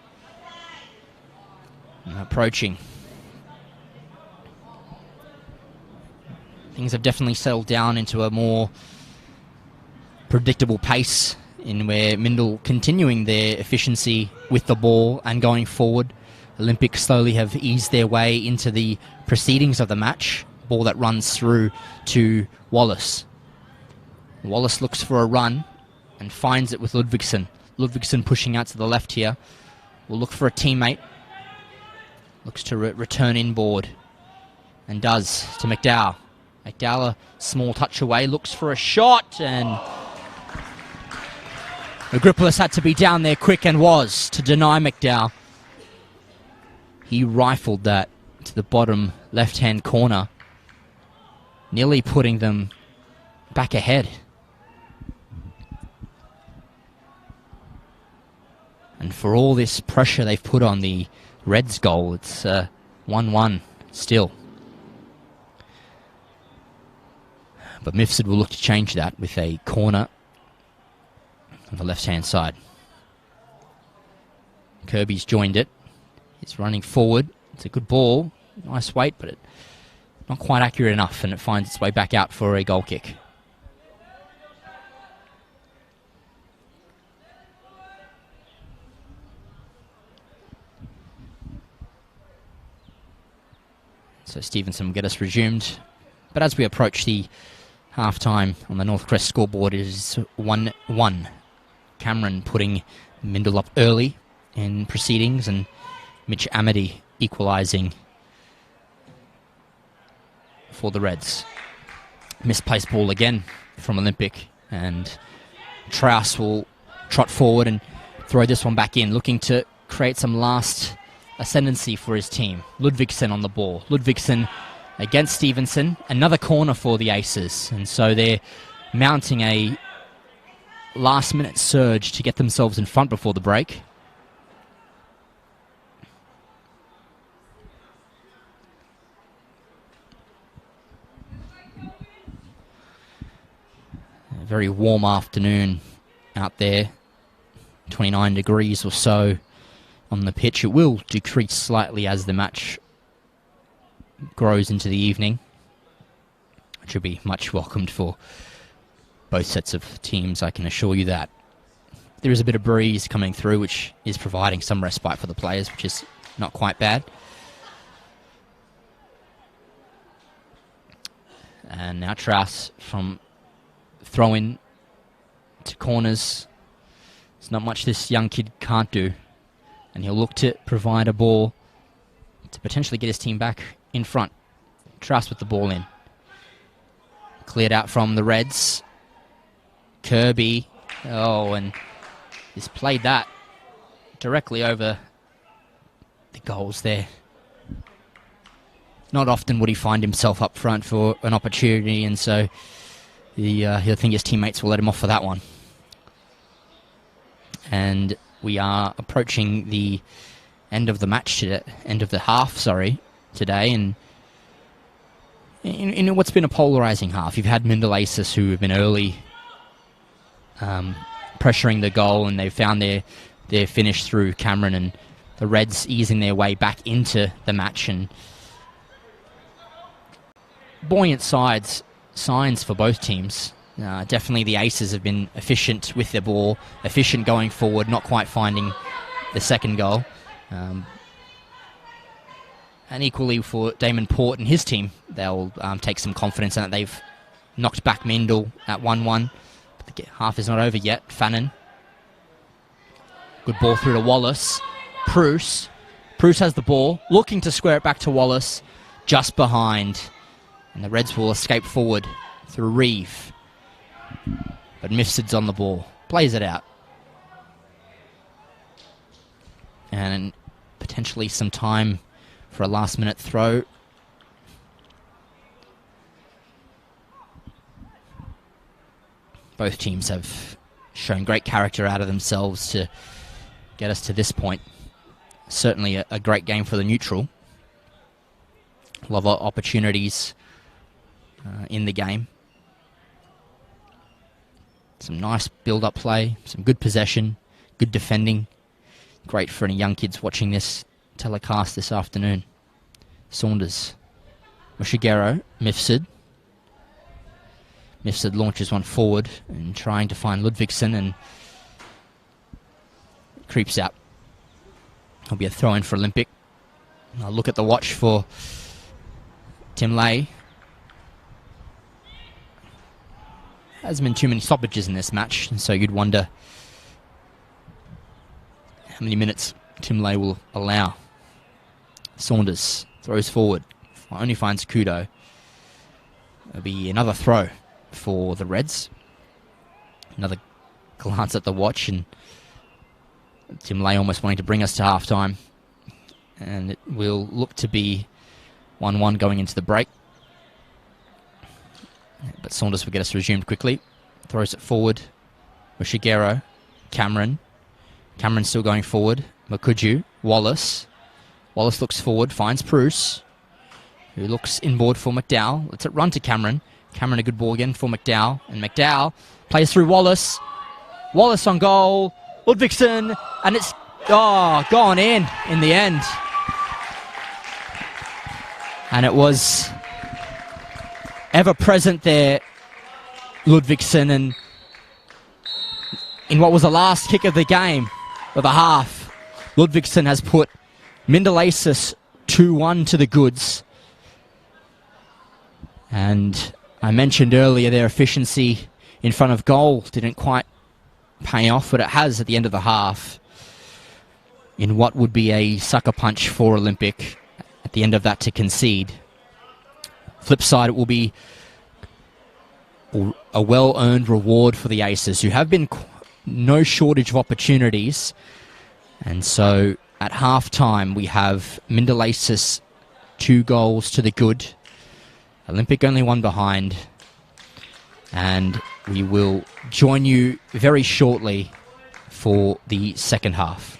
And approaching. Things have definitely settled down into a more predictable pace, in where Mindil continuing their efficiency with the ball and going forward. Olympics slowly have eased their way into the proceedings of the match. Ball that runs through to Wallace. Wallace looks for a run and finds it with Ludvigsen. Ludvigsen pushing out to the left here. Will look for a teammate. Looks to return inboard. And does to McDowell. McDowell a small touch away. Looks for a shot. And Agripolis had to be down there quick, and was, to deny McDowell. He rifled that to the bottom left-hand corner, nearly putting them back ahead. And for all this pressure they've put on the Reds goal, it's 1-1 still. But Mifsud will look to change that with a corner on the left-hand side. Kirby's joined it. He's running forward. It's a good ball. Nice weight, but not quite accurate enough, and it finds its way back out for a goal kick. So Stevenson will get us resumed. But as we approach the half-time on the North Crest scoreboard, it is 1-1. Cameron putting Mindil up early in proceedings, and Mitch Amity equalising for the Reds. Misplaced ball again from Olympic, and Traus will trot forward and throw this one back in, looking to create some last ascendancy for his team. Ludvigsson on the ball. Ludvigsson against Stevenson. Another corner for the Aces, and so they're mounting a last-minute surge to get themselves in front before the break. A very warm afternoon out there, 29 degrees or so on the pitch. It will decrease slightly as the match grows into the evening, which will be much welcomed for both sets of teams, I can assure you that. There is a bit of breeze coming through, which is providing some respite for the players, which is not quite bad. And now Traus from throw-in to corners. There's not much this young kid can't do. And he'll look to provide a ball to potentially get his team back in front. Traus with the ball in. Cleared out from the Reds. Kirby. Oh, and he's played that directly over the goals there. Not often would he find himself up front for an opportunity, and so he'll think his teammates will let him off for that one. And we are approaching the end of the match today, end of the half, today, and in what's been a polarising half. You've had Mindil Aces who have been early pressuring the goal, and they've found their finish through Cameron, and the Reds easing their way back into the match, and buoyant signs for both teams. Definitely the Aces have been efficient with their ball, efficient going forward, not quite finding the second goal. And equally for Damon Port and his team, they'll take some confidence in that they've knocked back Mindil at 1-1. But the half is not over yet. Fannin. Good ball through to Wallace. Bruce has the ball, looking to square it back to Wallace, just behind. And the Reds will escape forward through Reeve. But Mifsud's on the ball. Plays it out. And potentially some time for a last-minute throw. Both teams have shown great character out of themselves to get us to this point. Certainly a great game for the neutral. A lot of opportunities in the game. Some nice build-up play, some good possession, good defending. Great for any young kids watching this telecast this afternoon. Saunders, Mushigero, Mifsud. Mifsud launches one forward and trying to find Ludvigsson, and creeps out. It'll be a throw-in for Olympic. I'll look at the watch for Tim Lay. Hasn't been too many stoppages in this match, and so you'd wonder how many minutes Tim Lay will allow. Saunders throws forward, only finds Kudo. It'll be another throw for the Reds. Another glance at the watch, and Tim Lay almost wanting to bring us to half-time. And it will look to be 1-1 going into the break. But Saunders will get us resumed quickly. Throws it forward. Oshigero. Cameron. Cameron still going forward. Makuju. Wallace. Wallace looks forward. Finds Bruce, who looks inboard for McDowell. Lets it run to Cameron. Cameron a good ball again for McDowell. And McDowell plays through Wallace. Wallace on goal. Ludvigsen. And it's gone in the end. And it was ever present there, Ludvigsen, and in what was the last kick of the game, of the half, Ludvigsen has put Mindil 2-1 to the goods. And I mentioned earlier their efficiency in front of goal didn't quite pay off, but it has at the end of the half in what would be a sucker punch for Olympic at the end of that to concede. Flip side, it will be a well-earned reward for the Aces, who have been no shortage of opportunities. And so at half-time, we have Mindil 2 goals to the good. Olympic only 1 behind. And we will join you very shortly for the second half.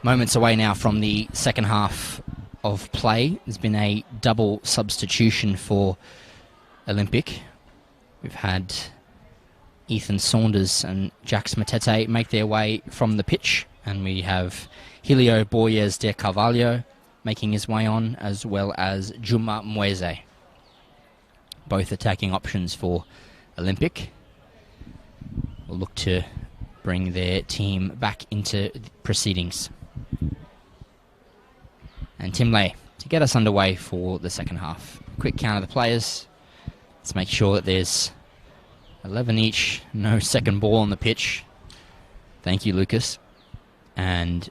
Moments away now from the second half of play. There's been a double substitution for Olympic. We've had Ethan Saunders and Jax Matete make their way from the pitch, and we have Helio Boyes de Carvalho making his way on, as well as Juma Mweze. Both attacking options for Olympic. Will look to bring their team back into proceedings. And Tim Lay to get us underway for the second half. Quick count of the players. Let's make sure that there's 11 each, no second ball on the pitch. Thank you, Lucas. And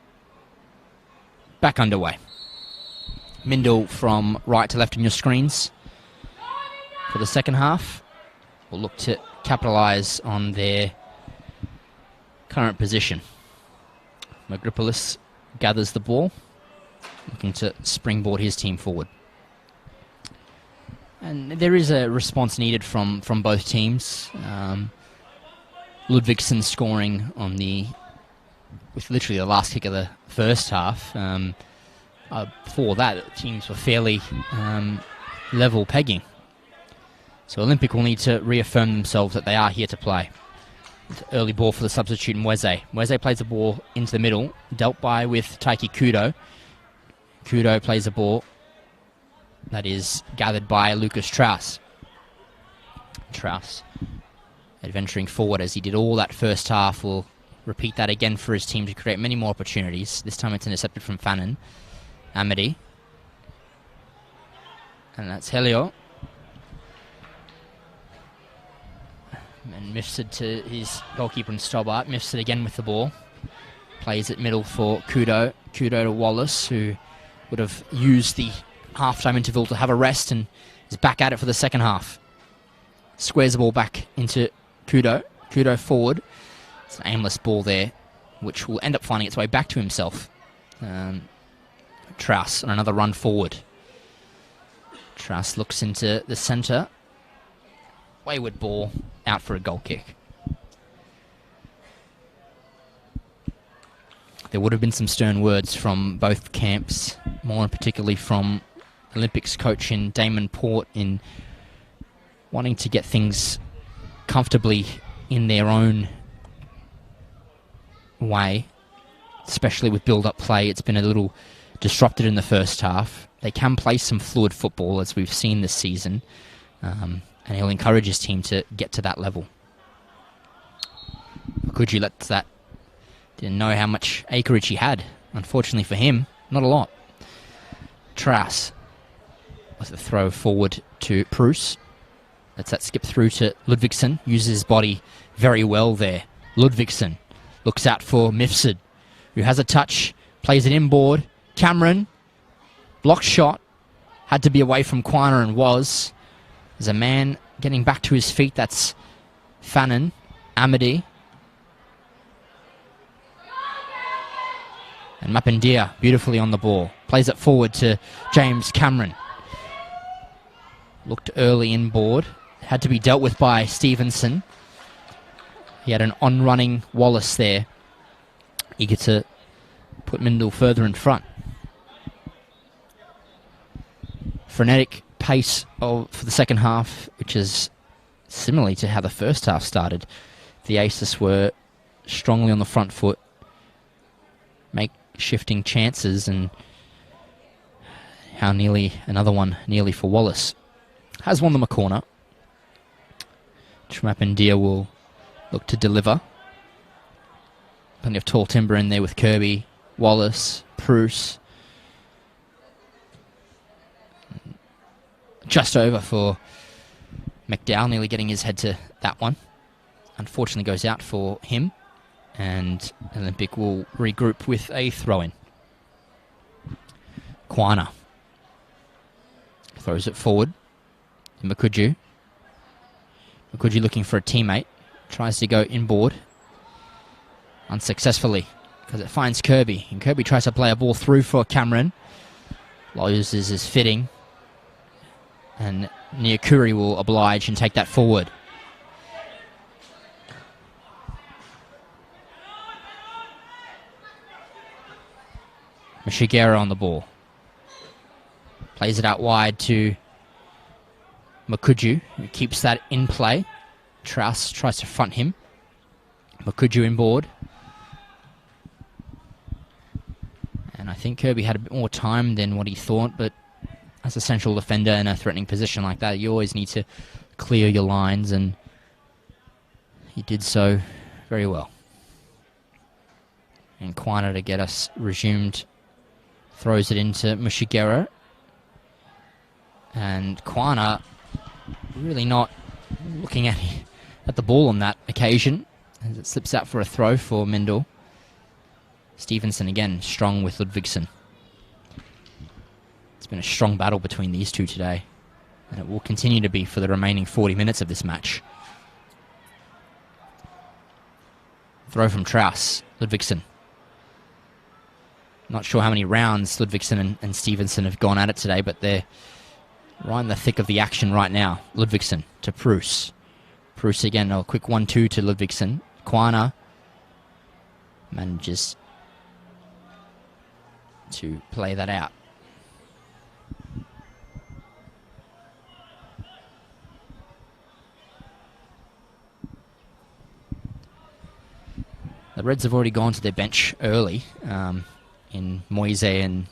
back underway. Mindil from right to left in your screens for the second half. We'll look to capitalise on their current position. Magripolis gathers the ball, looking to springboard his team forward. And there is a response needed from both teams. Ludvigsen scoring on with literally the last kick of the first half. Before that, teams were fairly level pegging. So Olympic will need to reaffirm themselves that they are here to play. Early ball for the substitute Mweze. Mweze plays the ball into the middle, dealt by with Taiki Kudo. Kudo plays the ball that is gathered by Lucas Strauss. Strauss adventuring forward as he did all that first half. Will repeat that again for his team to create many more opportunities. This time it's intercepted from Fannin. Amity. And that's Helio. And Mifsud to his goalkeeper and Stobart. Mifsud again with the ball. Plays it middle for Kudo. Kudo to Wallace, who would have used the half-time interval to have a rest and is back at it for the second half. Squares the ball back into Kudo. Kudo forward. It's an aimless ball there, which will end up finding its way back to himself. Trauss on another run forward. Trauss looks into the centre. Wayward ball out for a goal kick. There would have been some stern words from both camps, more particularly from Olympics coach in Damon Port, in wanting to get things comfortably in their own way, especially with build-up play. It's been a little disrupted in the first half. They can play some fluid football, as we've seen this season, and he'll encourage his team to get to that level. Okuji lets that. Didn't know how much acreage he had. Unfortunately for him, not a lot. Trauss with a throw forward to Bruce. Lets that skip through to Ludvigsen. Uses his body very well there. Ludvigsen looks out for Mifsud, who has a touch, plays it inboard. Cameron, blocked shot, had to be away from Quiner and was. There's a man getting back to his feet. That's Fannin. Amity. And Mapindia beautifully on the ball. Plays it forward to James Cameron. Looked early inboard. Had to be dealt with by Stevenson. He had an on-running Wallace there. Eager to put Mindil further in front. Frenetic pace for the second half, which is similarly to how the first half started. The Aces were strongly on the front foot, make shifting chances, and how nearly another one nearly for Wallace. Has won them a corner. Chumapindia will look to deliver. Plenty of tall timber in there with Kirby, Wallace, Bruce. Just over for McDowell, nearly getting his head to that one. Unfortunately goes out for him, and Olympic will regroup with a throw-in. Quiner throws it forward. Makuju. Makuju looking for a teammate. Tries to go inboard. Unsuccessfully, because it finds Kirby. And Kirby tries to play a ball through for Cameron. Loses his fitting. And Nyakuri will oblige and take that forward. Mashigera on the ball. Plays it out wide to Makuju, who keeps that in play. Strauss tries to front him. Makuju inboard. And I think Kirby had a bit more time than what he thought, but as a central defender in a threatening position like that, you always need to clear your lines, and he did so very well. And Kwana to get us resumed, throws it into Mushigera. And Kwana really not looking at the ball on that occasion, as it slips out for a throw for Mindil. Stevenson again strong with Ludvigsson. It's been a strong battle between these two today, and it will continue to be for the remaining 40 minutes of this match. Throw from Strauss, Ludvigsson. Not sure how many rounds Ludvigsson and Stevenson have gone at it today, but they're right in the thick of the action right now. Ludvigsson to Preuss. Preuss again, a quick 1-2 to Ludvigsson. Kwana manages to play that out. The Reds have already gone to their bench early in Moise and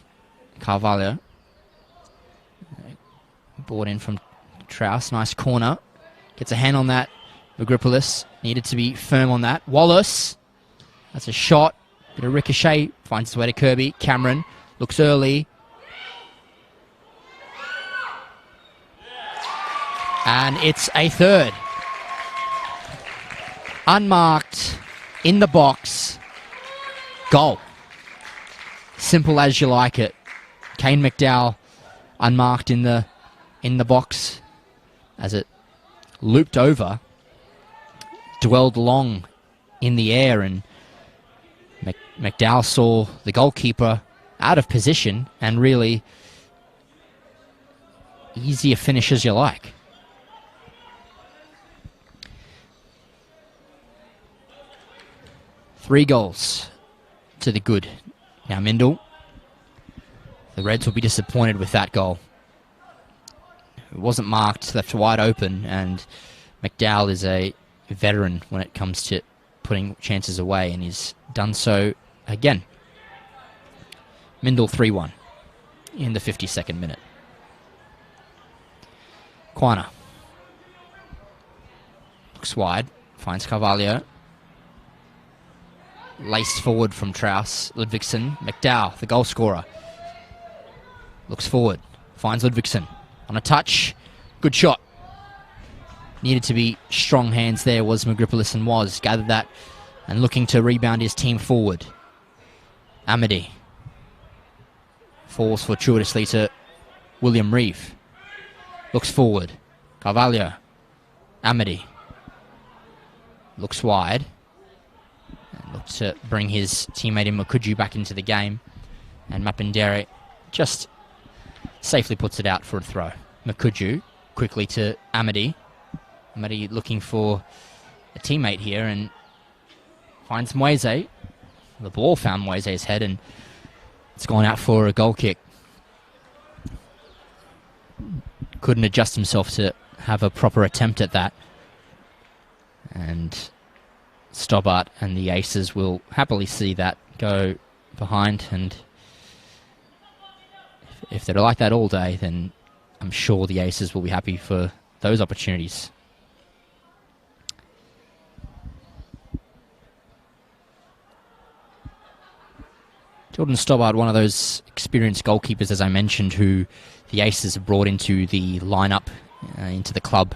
Carvalho. Brought in from Strauss, nice corner. Gets a hand on that. Magripolis needed to be firm on that. Wallace, that's a shot. Bit of ricochet, finds his way to Kirby. Cameron looks early. And it's a third. Unmarked, in the box. Goal. Simple as you like it. Kane McDowell unmarked in the box as it looped over, dwelled long in the air, and McDowell saw the goalkeeper out of position, and really easier finish as you like. Three goals to the good. Now Mindil, the Reds will be disappointed with that goal. It wasn't marked, left wide open, and McDowell is a veteran when it comes to putting chances away, and he's done so again. Mindil 3-1 in the 52nd minute. Kwana looks wide, finds Carvalho. Laced forward from Strauss, Ludvigsson. McDowell, the goal scorer, looks forward, finds Ludvigsson. On a touch, good shot. Needed to be strong hands there, was Magripolis, and was. Gathered that and looking to rebound his team forward. Amity falls fortuitously to William Reeve. Looks forward. Carvalho. Amity looks wide. And looks to bring his teammate in Makuju back into the game. And Mapindere just safely puts it out for a throw. Makuju quickly to Amity. Amity looking for a teammate here and finds Moise. The ball found Moise's head and it's gone out for a goal kick. Couldn't adjust himself to have a proper attempt at that. And Stobbart and the Aces will happily see that go behind, and if they're like that all day, then I'm sure the Aces will be happy for those opportunities. Jordan Stobbart, one of those experienced goalkeepers, as I mentioned, who the Aces have brought into the lineup, into the club.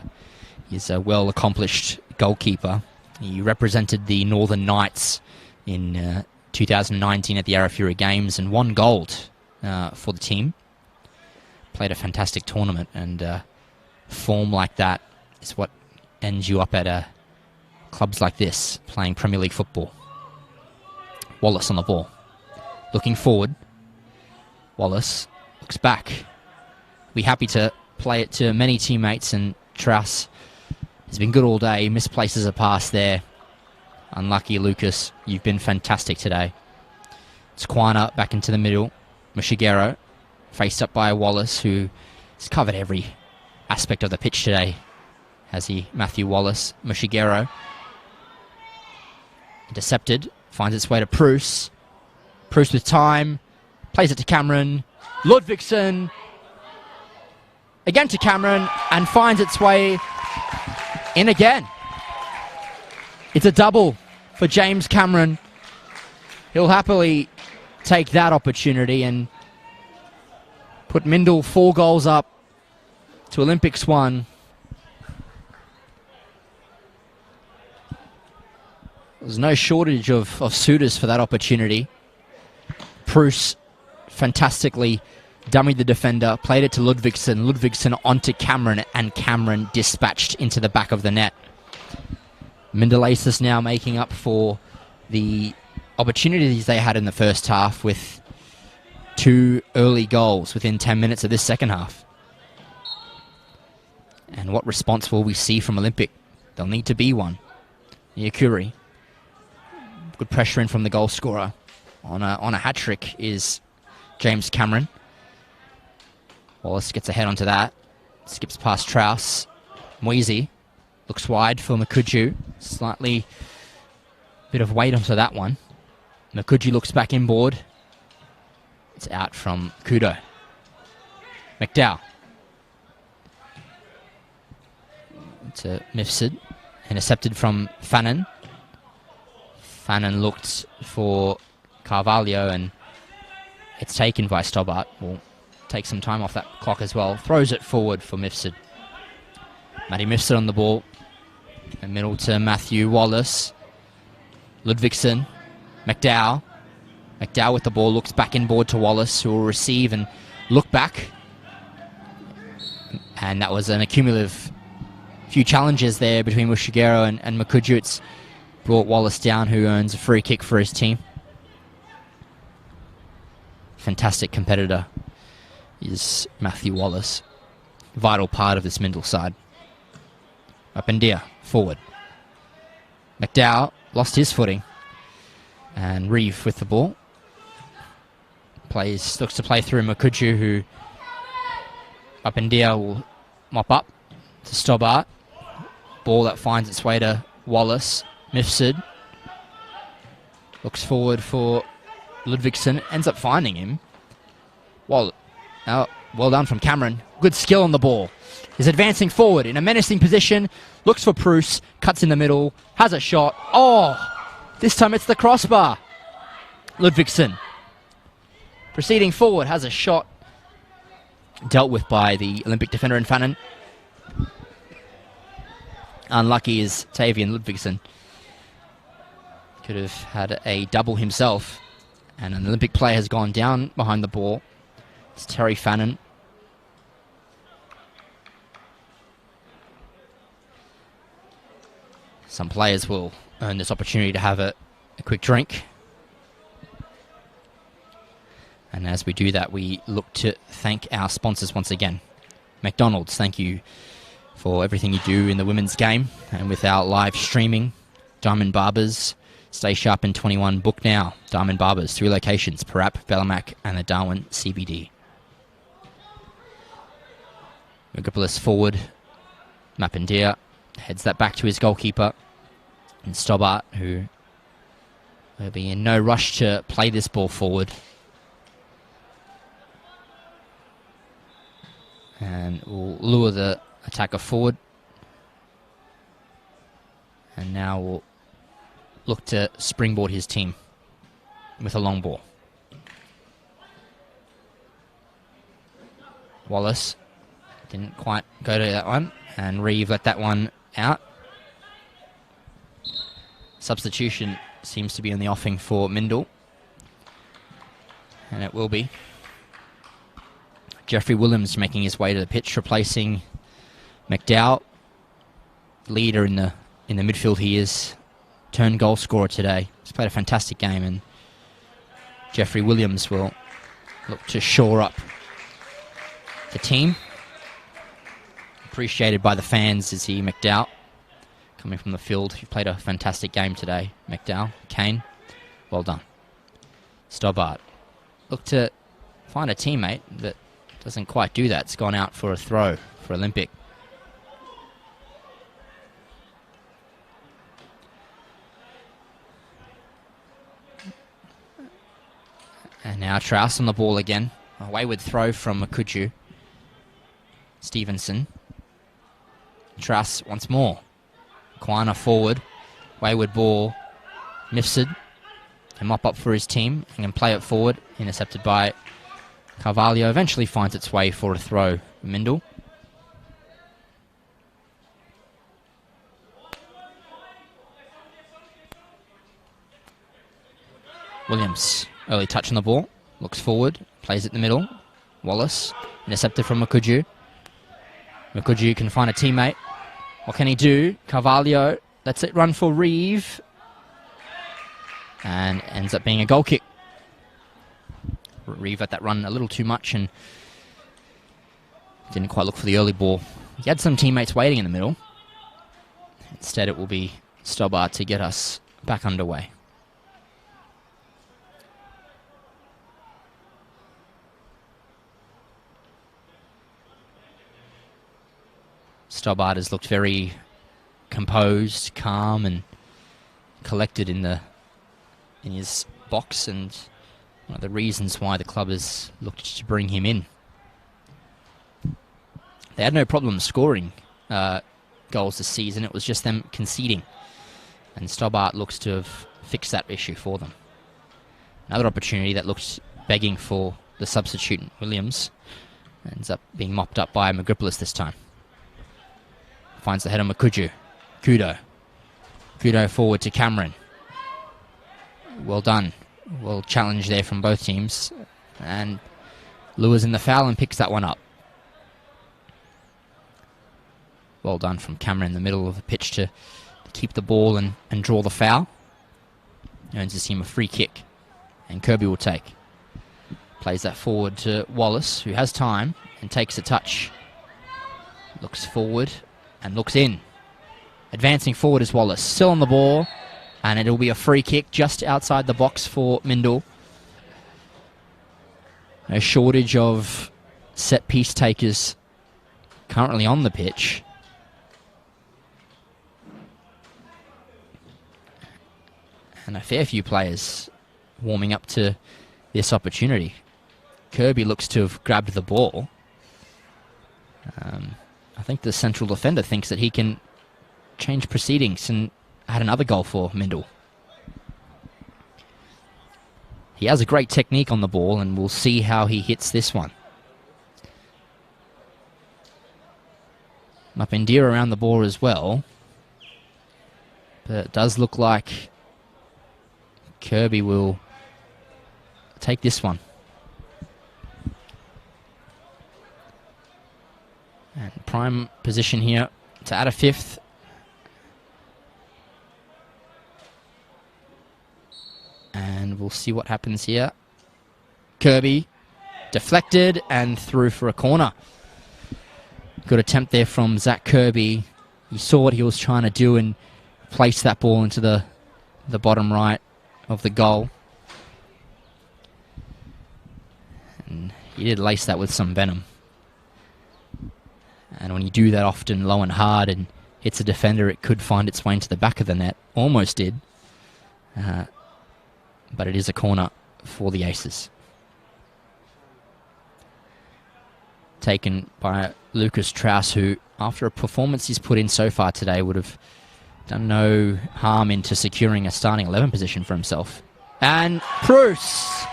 He's a well-accomplished goalkeeper. He represented the Northern Knights in 2019 at the Arafura Games and won gold for the team. Played a fantastic tournament, and form like that is what ends you up at clubs like this, playing Premier League football. Wallace on the ball. Looking forward. Wallace looks back. Be happy to play it to many teammates, and Strauss has been good all day. Misplaces a pass there. Unlucky, Lucas. You've been fantastic today. It's Kwana back into the middle. Mushigero, faced up by Wallace, who has covered every aspect of the pitch today, has he? Matthew Wallace. Mushigero, intercepted, finds its way to Bruce. Bruce with time, plays it to Cameron. Ludvigsen, again to Cameron, and finds its way in again. It's a double for James Cameron. He'll happily take that opportunity and put Mindil 4 goals up to Olympics 1. There's no shortage of suitors for that opportunity. Bruce fantastically dummied the defender, played it to Ludvigsen. Ludvigsen onto Cameron, and Cameron dispatched into the back of the net. Mindil Aces now making up for the opportunities they had in the first half with 2 early goals within 10 minutes of this second half. And what response will we see from Olympic? There'll need to be one. Yakuri. Good pressure in from the goal scorer. On a hat-trick is James Cameron. Wallace gets ahead onto that. Skips past Trouse. Moisey looks wide for Makuju. Slightly bit of weight onto that one. Makuju looks back inboard. It's out from Kudo. McDowell. To Mifsud. Intercepted from Fannin. Fannin looked for Carvalho, and it's taken by Stobbart. Will take some time off that clock as well. Throws it forward for Mifsud. Matty Mifsud on the ball. In middle to Matthew Wallace. Ludvigsen. McDowell. McDowell with the ball, looks back inboard to Wallace, who will receive and look back. And that was an accumulative few challenges there between Mushigero and Makuju. It's brought Wallace down, who earns a free kick for his team. Fantastic competitor is Matthew Wallace. Vital part of this Mindil side. Up-and-deer, forward. McDowell lost his footing. And Reeve with the ball. Looks to play through Makuju, who Up-and-deer will mop up to Stobbart. Ball that finds its way to Wallace. Mifsud looks forward for Ludvigsen, ends up finding him. Well done from Cameron. Good skill on the ball. Is advancing forward in a menacing position. Looks for Bruce. Cuts in the middle. Has a shot. Oh! This time it's the crossbar. Ludvigsen. Proceeding forward. Has a shot. Dealt with by the Olympic defender in Fannin. Unlucky is Tavian Ludvigsen. Could have had a double himself. And an Olympic player has gone down behind the ball. It's Terry Fannin. Some players will earn this opportunity to have a quick drink. And as we do that, we look to thank our sponsors once again. McDonald's, thank you for everything you do in the women's game. And with our live streaming, Diamond Barbers, stay sharp in 21, book now. Diamond Barbers, 3 locations, Parap, Bellarmac and the Darwin CBD. Megapoulos forward. Mapindia heads that back to his goalkeeper. And Stobbart, who will be in no rush to play this ball forward. And will lure the attacker forward. And now will look to springboard his team with a long ball. Wallace didn't quite go to that one. And Reeve let that one out. Substitution seems to be on the offing for Mindil. And it will be. Jeffrey Williams making his way to the pitch, replacing McDowell. Leader in the midfield he is. Turned goal scorer today. He's played a fantastic game, and Jeffrey Williams will look to shore up the team. Appreciated by the fans is he, McDowell. Coming from the field, he played a fantastic game today. McDowell, Kane, well done. Stobbart, look to find a teammate, but doesn't quite do that. It's gone out for a throw for Olympic. And now Traus on the ball again. A wayward throw from Makuju. Stevenson. Traus once more. Kwana forward. Wayward ball. Mifsud can mop up for his team and can play it forward. Intercepted by Carvalho. Eventually finds its way for a throw. Mindil. Williams. Early touch on the ball. Looks forward. Plays it in the middle. Wallace. Intercepted from Makuju. Makuju can find a teammate. What can he do? Carvalho lets it run for Reeve. And ends up being a goal kick. Reeve let that run a little too much and didn't quite look for the early ball. He had some teammates waiting in the middle. Instead it will be Stobbart to get us back underway. Stobbart has looked very composed, calm, and collected in his box, and one of the reasons why the club has looked to bring him in. They had no problem scoring goals this season. It was just them conceding, and Stobbart looks to have fixed that issue for them. Another opportunity that looked begging for the substitute, Williams, ends up being mopped up by Magripolis this time. Finds the head of Makuju. Kudo forward to Cameron. Well done. Well challenge there from both teams. And lures in the foul and picks that one up. Well done from Cameron in the middle of the pitch to keep the ball and draw the foul. Earns his team a free kick. And Kirby will take. Plays that forward to Wallace, who has time and takes a touch. Looks forward and looks in. Advancing forward is Wallace. Still on the ball. And it'll be a free kick just outside the box for Mindil. No shortage of set piece takers currently on the pitch. And a fair few players warming up to this opportunity. Kirby looks to have grabbed the ball. I think the central defender thinks that he can change proceedings and add another goal for Mindil. He has a great technique on the ball, and we'll see how he hits this one. Mapindir around the ball as well. But it does look like Kirby will take this one. And prime position here to add a fifth. And we'll see what happens here. Kirby deflected and through for a corner. Good attempt there from Zach Kirby. He saw what he was trying to do and placed that ball into the bottom right of the goal. And he did lace that with some venom. And when you do that often low and hard and hits a defender, it could find its way into the back of the net. Almost did. But it is a corner for the Aces. Taken by Lucas Traus, who, after a performance he's put in so far today, would have done no harm into securing a starting 11 position for himself. And Bruce,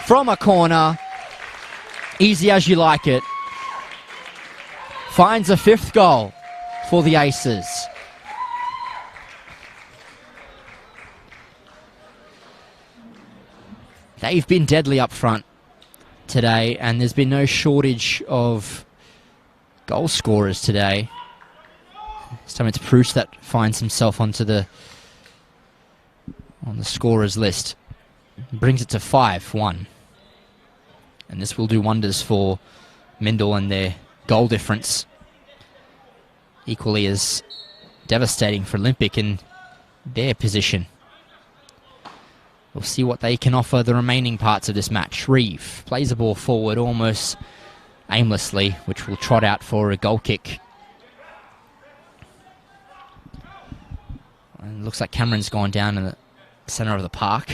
from a corner, easy as you like it, finds a fifth goal for the Aces. They've been deadly up front today, and there's been no shortage of goal scorers today. This time it's Proust that finds himself on the scorers list. Brings it to 5-1. And this will do wonders for Mindil and their goal difference. Equally as devastating for Olympic in their position. we'll see what they can offer the remaining parts of this match. Reeve plays the ball forward almost aimlessly, which will trot out for a goal kick. And it looks like Cameron's gone down in the centre of the park.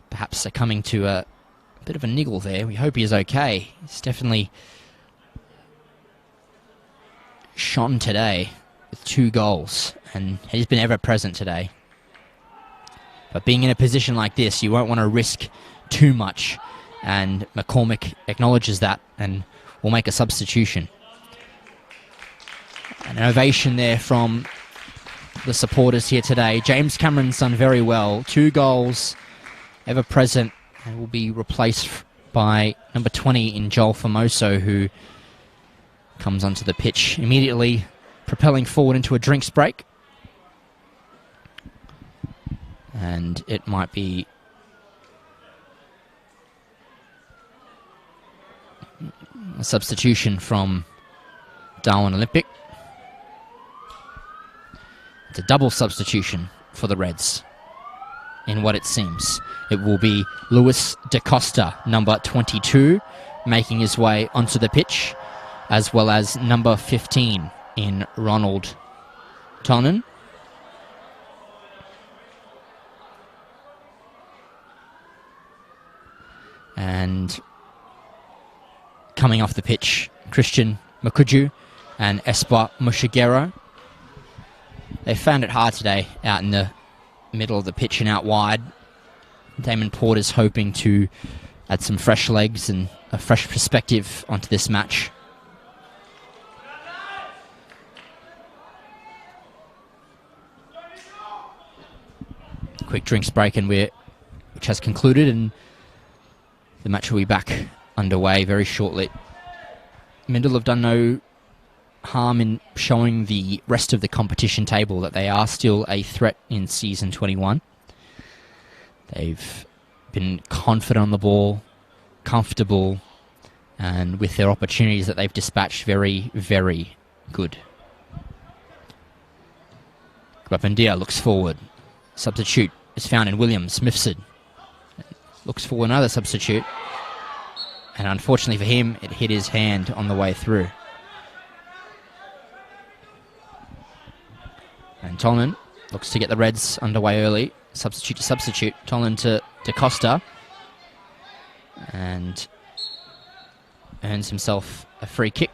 Perhaps succumbing to a bit of a niggle there. We hope he is okay. He's definitely shone today with 2 goals, and he's been ever present today. But being in a position like this, you won't want to risk too much, and McCormick acknowledges that and will make a substitution. An ovation there from the supporters here today. James Cameron's done very well. 2 goals, ever present, and will be replaced by number 20 in Joel Formoso, who comes onto the pitch immediately, propelling forward into a drinks break. And it might be a substitution from Darwin Olympic. It's a double substitution for the Reds, in what it seems. It will be Luis Da Costa, number 22, making his way onto the pitch, as well as number 15 in Ronald Tonnen. And coming off the pitch, Christian Makuju and Espa Mushigero. They found it hard today out in the middle of the pitch and out wide. Damon Porter's hoping to add some fresh legs and a fresh perspective onto this match. Quick drinks break, and which has concluded, and the match will be back underway very shortly. Mindil have done no harm in showing the rest of the competition table that they are still a threat in Season 21. They've been confident on the ball, comfortable, and with their opportunities that they've dispatched, very, very good. Mindil looks forward. Substitute is found in Williams. Mifsud looks for another substitute, and unfortunately for him, it hit his hand on the way through. And Tonnen looks to get the Reds underway early. Substitute to substitute. Tonnen to Da Costa, and earns himself a free kick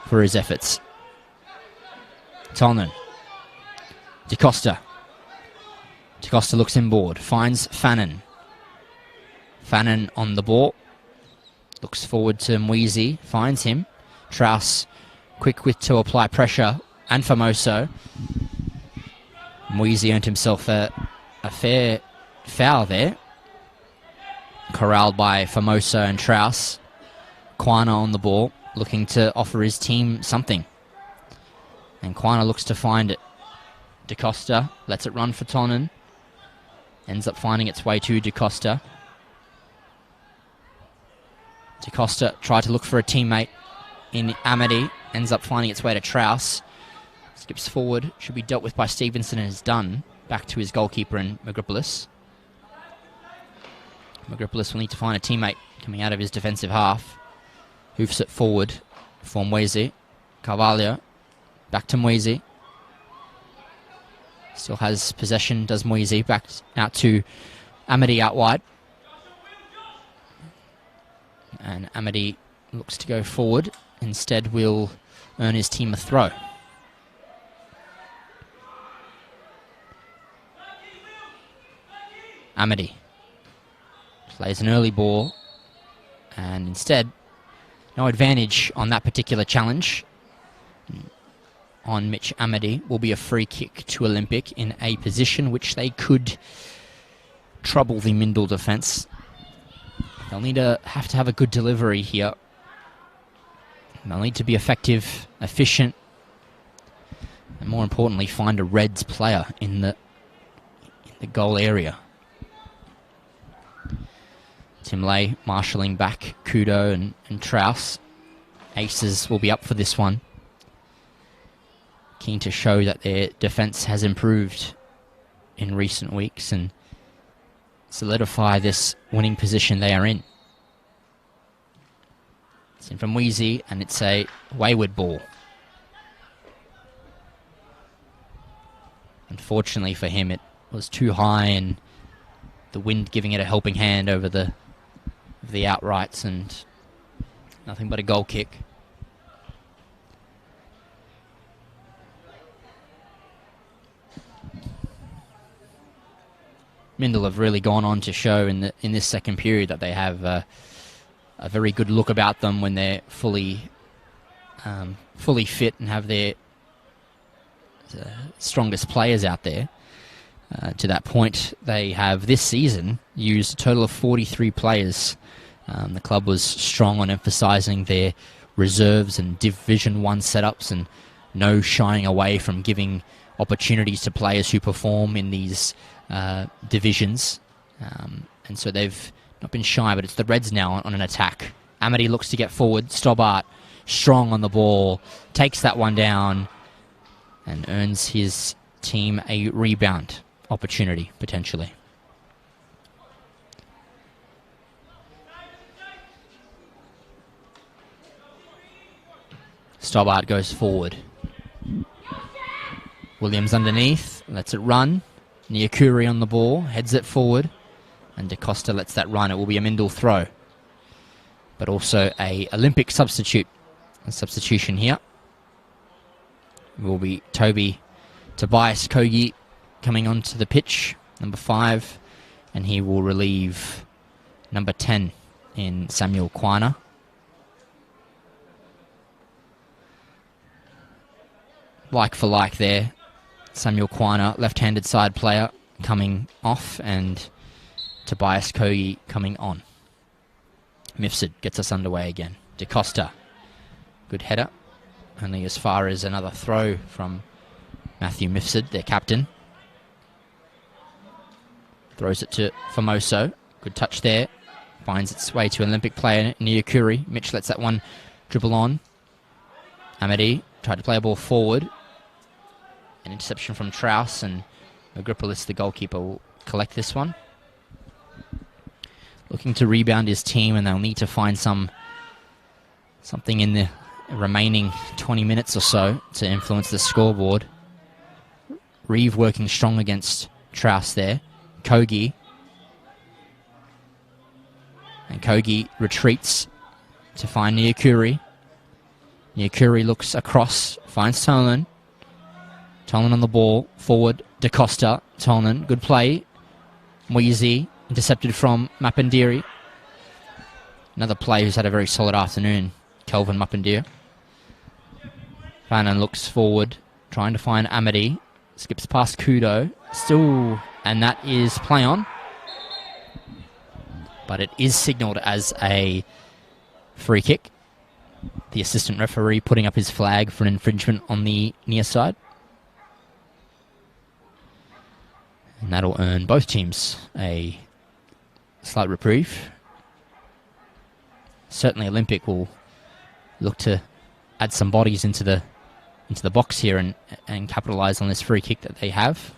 for his efforts. Tonnen. Da Costa. Da Costa looks inboard, finds Fannin. Fannin on the ball. Looks forward to Mweezy, finds him. Strauss, quick wit to apply pressure, and Formoso. Mweezy earned himself a fair foul there. Corralled by Formoso and Strauss. Quana on the ball, looking to offer his team something. And Quana looks to find it. Da Costa lets it run for Tonnen. Ends up finding its way to Da Costa. Da Costa tried to look for a teammate in Amity. Ends up finding its way to Strauss. Skips forward. Should be dealt with by Stevenson and is done. Back to his goalkeeper in Magripolis. Magripolis will need to find a teammate coming out of his defensive half. Hoofs it forward for Mweezy. Carvalho. Back to Mweezy. Still has possession, does Mweezy. Back out to Amity out wide. And Amity looks to go forward. Instead will earn his team a throw. Amity plays an early ball, and instead, no advantage on that particular challenge. On Mitch Amity will be a free kick to Olympic in a position which they could trouble the Mindil defence. They'll need to have a good delivery here. They'll need to be effective, efficient, and more importantly, find a Reds player in the goal area. Tim Lay marshalling back Kudo and Strauss. Aces will be up for this one. Keen to show that their defence has improved in recent weeks, and solidify this winning position they are in. It's in from Wheezy, and it's a wayward ball. Unfortunately for him, it was too high, and the wind giving it a helping hand over the outrights, and nothing but a goal kick. Mindil have really gone on to show in this second period that they have a very good look about them when they're fully fit and have their strongest players out there. To that point, they have this season used a total of 43 players. The club was strong on emphasising their reserves and Division 1 setups, and no shying away from giving opportunities to players who perform in these divisions. And so they've not been shy, but it's the Reds now on an attack. Amity looks to get forward. Stobbart, strong on the ball, takes that one down and earns his team a rebound opportunity, potentially. Stobbart goes forward. Williams underneath, lets it run. Nyakuri on the ball, heads it forward. And DaCosta lets that run. It will be a Mindil throw. But also a Olympic substitution here. It will be Tobias Kogi coming onto the pitch, number 5. And he will relieve number 10 in Samuel Kwana. Like for like there. Samuel Kwana, left-handed side player, coming off, and Tobias Kogi coming on. Mifsud gets us underway again. DaCosta, good header. Only as far as another throw from Matthew Mifsud, their captain. Throws it to Formoso. Good touch there. Finds its way to Olympic player Nyakuri. Mitch lets that one dribble on. Amity tried to play a ball forward. An interception from Trauss, and Agripolis, the goalkeeper, will collect this one. Looking to rebound his team, and they'll need to find something in the remaining 20 minutes or so to influence the scoreboard. Reeve working strong against Trauss there. Kogi. And Kogi retreats to find Nyakuri. Nyakuri looks across, finds Tolan. Tolan on the ball, forward, DaCosta, Tolan, good play. Moizi, intercepted from Mapandiri. Another player who's had a very solid afternoon, Kelvin Mapandiri. Fannin looks forward, trying to find Amity. Skips past Kudo, still, and that is play on. But it is signalled as a free kick. The assistant referee putting up his flag for an infringement on the near side. And that'll earn both teams a slight reprieve. Certainly Olympic will look to add some bodies into the box here and capitalise on this free kick that they have.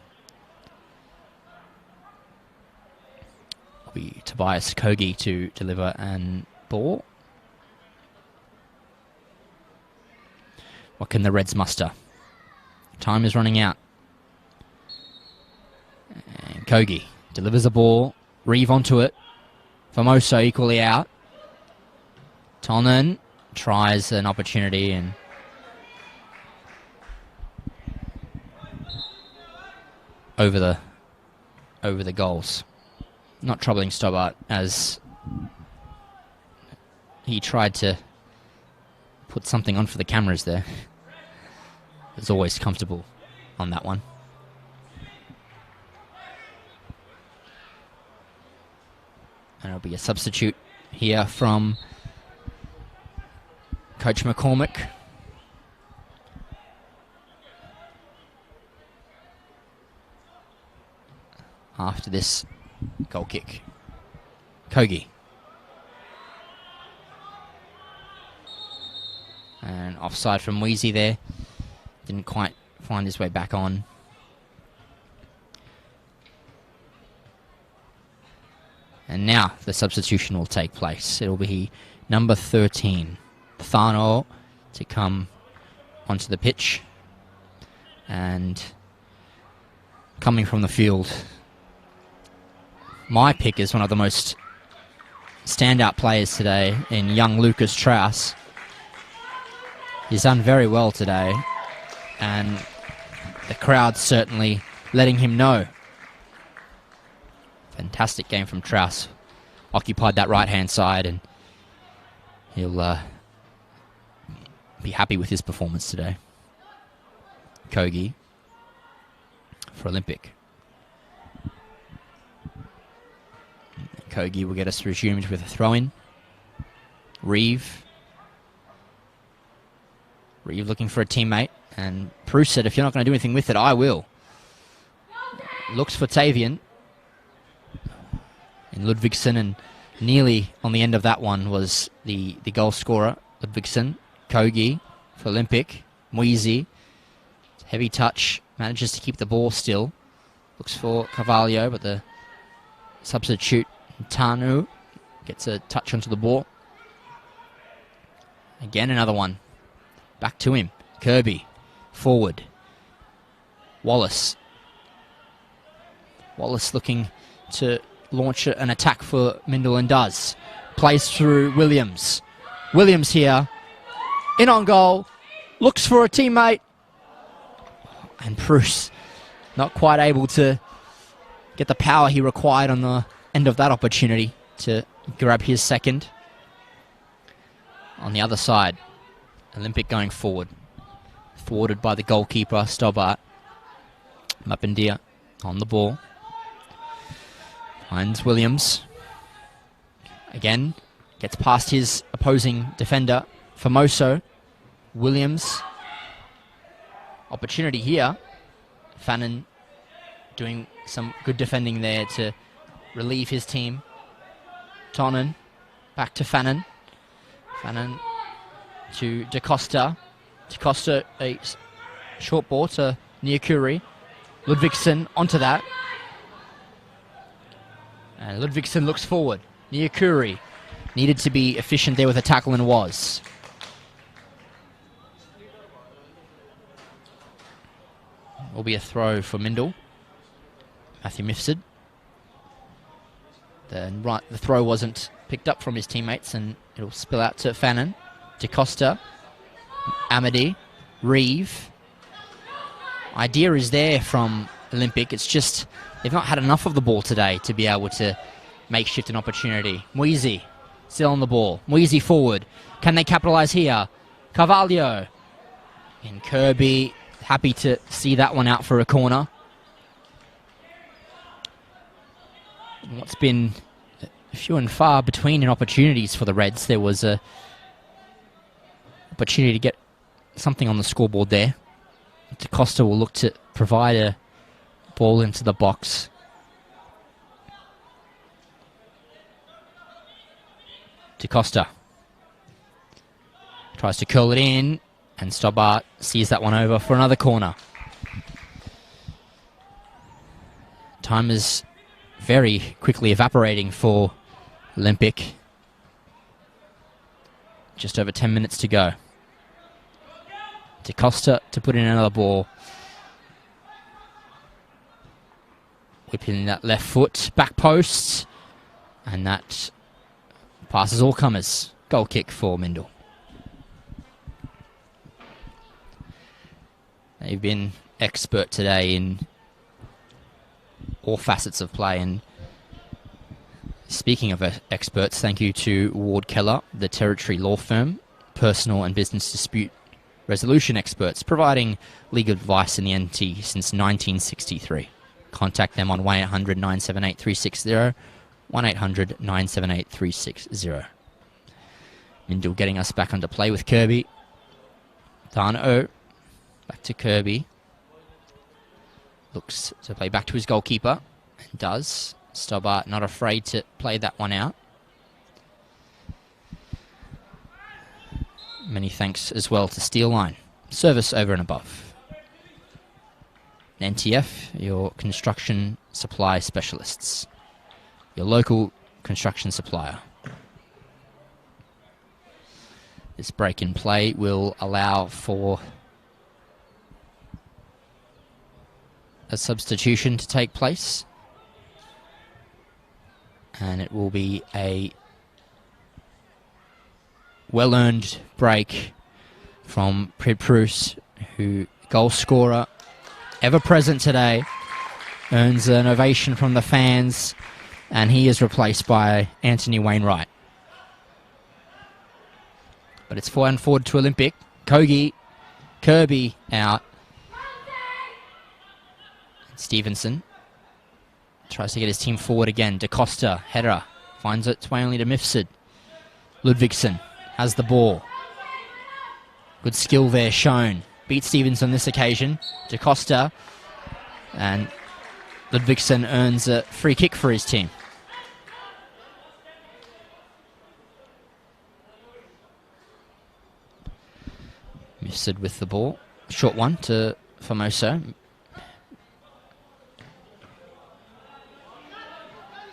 It'll be Tobias Kogi to deliver an ball. What can the Reds muster? Time is running out. And Kogi delivers a ball. Reeve onto it. Formoso equally out. Tonnen tries an opportunity and over the goals. Not troubling Stobbart as he tried to put something on for the cameras there. It's always comfortable on that one. And it'll be a substitute here from Coach McCormick. After this goal kick. Kogi. And offside from Wheezy there. Didn't quite find his way back on. And now the substitution will take place. It'll be number 13, Thano, to come onto the pitch. And coming from the field, my pick is one of the most standout players today in young Lucas Strauss. He's done very well today, and the crowd's certainly letting him know. Fantastic game from Strauss. Occupied that right-hand side, and he'll be happy with his performance today. Kogi for Olympic. Kogi will get us resumed with a throw-in. Reeve looking for a teammate, and Bruce said, if you're not going to do anything with it, I will. Looks for Tavian. And Ludvigsen, and nearly on the end of that one was the goal scorer, Ludvigsen. Kogi for Olympic. Muizi, heavy touch, manages to keep the ball still. Looks for Carvalho, but the substitute, Tanu, gets a touch onto the ball. Again, another one. Back to him. Kirby, forward. Wallace looking to launch an attack for Mindil, and does. Plays through Williams. Williams here. In on goal. Looks for a teammate. And Bruce not quite able to get the power he required on the end of that opportunity to grab his second. On the other side, Olympic going forward. Thwarted by the goalkeeper, Stobart. Mapindia on the ball. Finds Williams. Again, gets past his opposing defender, Formoso. Williams. Opportunity here. Fannin doing some good defending there to relieve his team. Tonnen. Back to Fannin. Fannin to DaCosta. DaCosta, a short ball to Niakuri. Ludvigsen onto that. And Ludvigsen looks forward. Niakuri needed to be efficient there with a tackle, and was. Will be a throw for Mindil. Matthew Mifsud. The throw wasn't picked up from his teammates, and it'll spill out to Fannin. DaCosta. Amity. Reeve. Idea is there from Olympic. It's just they've not had enough of the ball today to be able to make shift an opportunity. Muizi still on the ball. Muizi forward. Can they capitalise here? Carvalho. And Kirby happy to see that one out for a corner. What's been few and far between in opportunities for the Reds. There was a opportunity to get something on the scoreboard there. DaCosta will look to provide a ball into the box. DaCosta tries to curl it in, and Stobart sees that one over for another corner. Time is very quickly evaporating for Olympic. Just over 10 minutes to go. DaCosta to put in another ball. Whipping that left foot, back post, and that passes all comers. Goal kick for Mindil. They've been expert today in all facets of play, and speaking of experts, thank you to Ward Keller, the Territory Law Firm, personal and business dispute resolution experts, providing legal advice in the NT since 1963. Contact them on 1-800-978-360, 1-800-978-360. Mindil getting us back under play with Kirby. Thano, back to Kirby. Looks to play back to his goalkeeper, and does. Stobart not afraid to play that one out. Many thanks as well to Steel Line. Service over and above. NTF, your construction supply specialists. Your local construction supplier. This break in play will allow for a substitution to take place. And it will be a well-earned break from Prid-Prus, who, goal scorer, ever present today, earns an ovation from the fans, and he is replaced by Anthony Wainwright. But it's forward to Olympic. Kirby out. Stevenson tries to get his team forward again. DaCosta, header, finds its way only to Mifsud. Ludvigsen has the ball. Good skill there shown. Beats Stevens on this occasion. DaCosta, and Ludvigsen earns a free kick for his team. Mifsud with the ball. Short one to Formoso.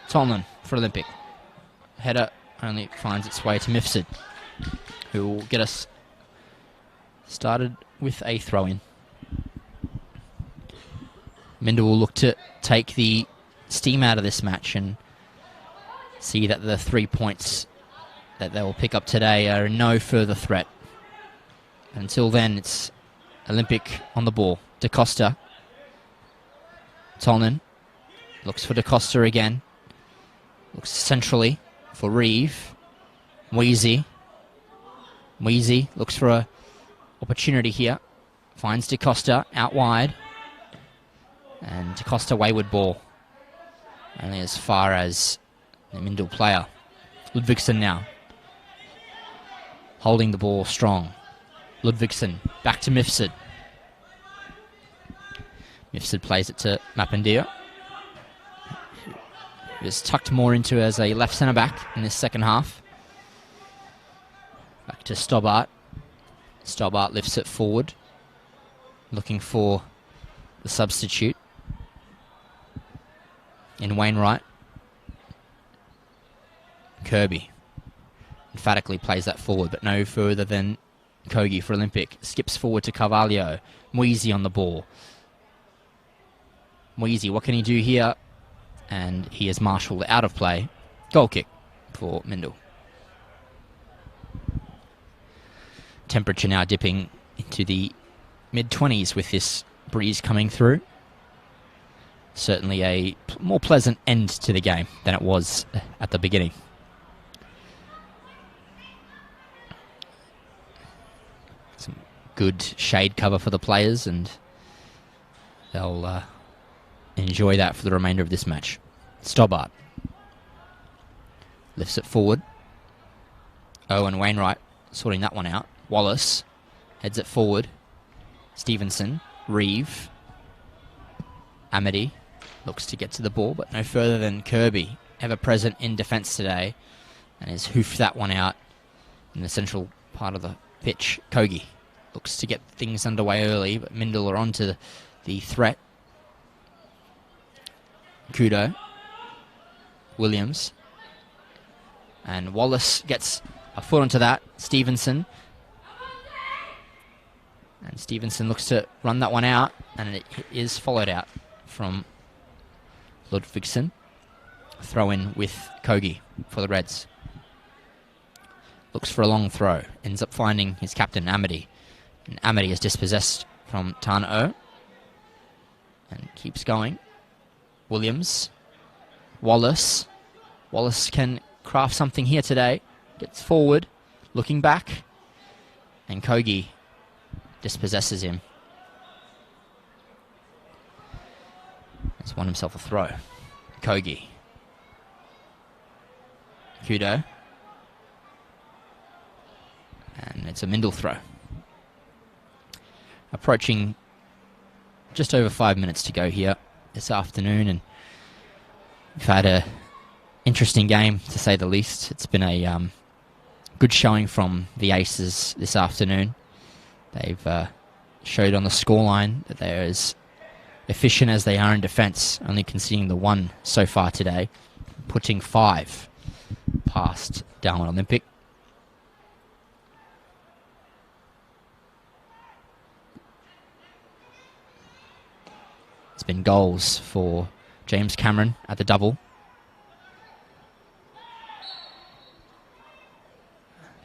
Tolman for Olympic. Header only finds its way to Mifsud, who will get us started with a throw-in. Mindil will look to take the steam out of this match and see that the 3 points that they will pick up today are no further threat. Until then, it's Olympic on the ball. DaCosta. Tolman looks for DaCosta again. Looks centrally for Reeve. Mweezy looks for a opportunity here. Finds DaCosta out wide. And DaCosta wayward ball. Only as far as the Mindil player. Ludvigsen now. Holding the ball strong. Ludvigsen back to Mifsud. Mifsud plays it to Mapindia. Is tucked more into as a left centre back in this second half. Back to Stobbart. Stobbart lifts it forward, looking for the substitute in Wainwright. Kirby emphatically plays that forward, but no further than Kogi for Olympic. Skips forward to Carvalho. Mweezy on the ball. Mweezy, what can he do here? And he is marshalled out of play. Goal kick for Mindil. Temperature now dipping into the mid-20s with this breeze coming through. Certainly a more pleasant end to the game than it was at the beginning. Some good shade cover for the players, and they'll enjoy that for the remainder of this match. Stobbart lifts it forward. Owen Wainwright sorting that one out. Wallace heads it forward. Stevenson, Reeve, Amity looks to get to the ball, but no further than Kirby, ever present in defence today, and has hoofed that one out in the central part of the pitch. Kogi looks to get things underway early, but Mindil are onto the threat. Kudo, Williams, and Wallace gets a foot onto that. Stevenson. And Stevenson looks to run that one out, and it is followed out from Ludvigsen. Throw in with Kogi for the Reds. Looks for a long throw. Ends up finding his captain, Amity. And Amity is dispossessed from Tana-O. And keeps going. Williams. Wallace. Wallace can craft something here today. Gets forward. Looking back. And Kogi dispossesses him. He's won himself a throw. Kogi. Kudo. And it's a Mindil throw. Approaching just over 5 minutes to go here this afternoon, and we've had a interesting game, to say the least. It's been a good showing from the Aces this afternoon. They've showed on the scoreline that they're as efficient as they are in defence, only conceding the one so far today, putting 5 past Darwin Olympic. It's been goals for James Cameron at the double.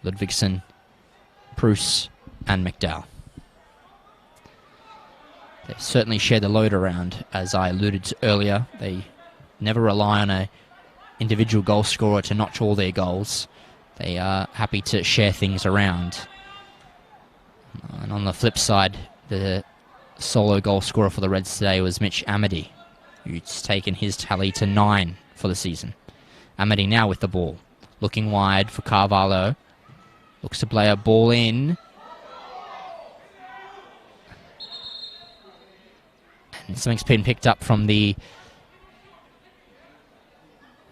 Ludvigsen, Bruce and McDowell. They've certainly shared the load around, as I alluded to earlier. They never rely on an individual goal scorer to notch all their goals. They are happy to share things around. And on the flip side, the solo goal scorer for the Reds today was Mitch Amity, who's taken his tally to 9 for the season. Amity now with the ball, looking wide for Carvalho. Looks to play a ball in. And something's been picked up from the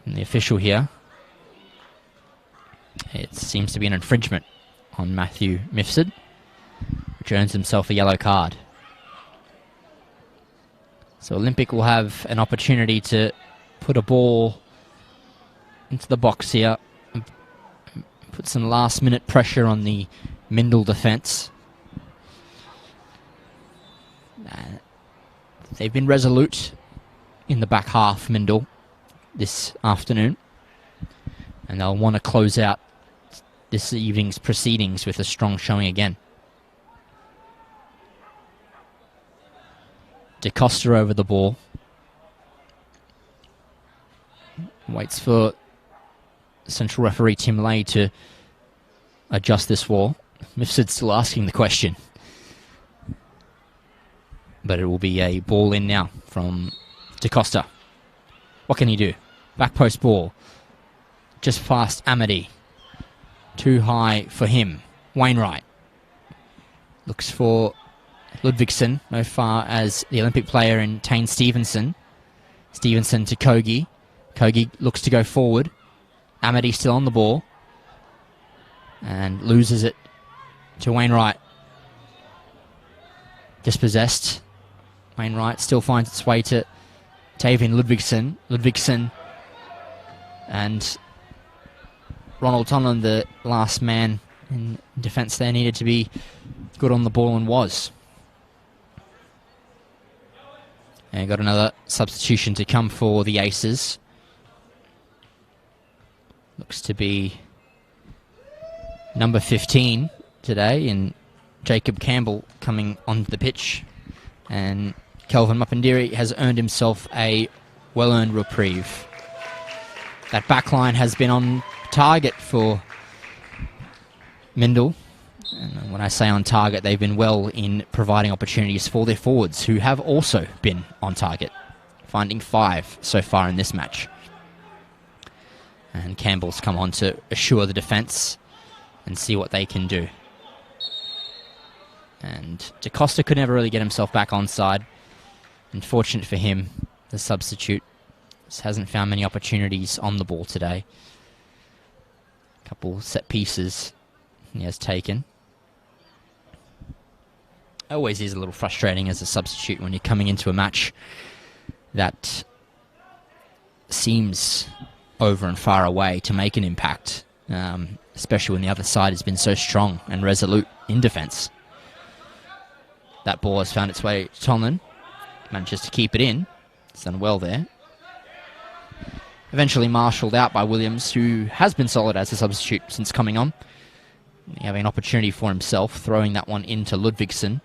official here. It seems to be an infringement on Matthew Mifsud, which earns himself a yellow card. So Olympic will have an opportunity to put a ball into the box here and put some last-minute pressure on the Mindil defence. They've been resolute in the back half, Mindil, this afternoon. And they'll want to close out this evening's proceedings with a strong showing again. DeCosta over the ball. Waits for central referee Tim Lay to adjust this wall. Mifsud's still asking the question. But it will be a ball in now from DeCosta. What can he do? Back post ball. Just past Amity. Too high for him. Wainwright. Looks for Ludvigsen, no far as the Olympic player in Tane Stevenson. Stevenson to Kogi. Kogi looks to go forward. Amity still on the ball. And loses it to Wainwright. Dispossessed. Wainwright still finds its way to Tavian Ludvigsen. Ludvigsen and Ronald Tonlin, the last man in defence there, needed to be good on the ball and was. And got another substitution to come for the Aces. Looks to be number 15 today in Jacob Campbell coming onto the pitch. And Kelvin Mapandiri has earned himself a well-earned reprieve. That backline has been on target for Mindil. And when I say on target, they've been well in providing opportunities for their forwards, who have also been on target, finding 5 so far in this match. And Campbell's come on to assure the defence and see what they can do. And DeCosta could never really get himself back onside. Unfortunate for him, the substitute just hasn't found many opportunities on the ball today. A couple set pieces he has taken. Always is a little frustrating as a substitute when you're coming into a match that seems over and far away to make an impact, especially when the other side has been so strong and resolute in defence. That ball has found its way to Tonlin. Manages to keep it in. He's done well there. Eventually marshalled out by Williams, who has been solid as a substitute since coming on. Having an opportunity for himself, throwing that one into Ludvigsen.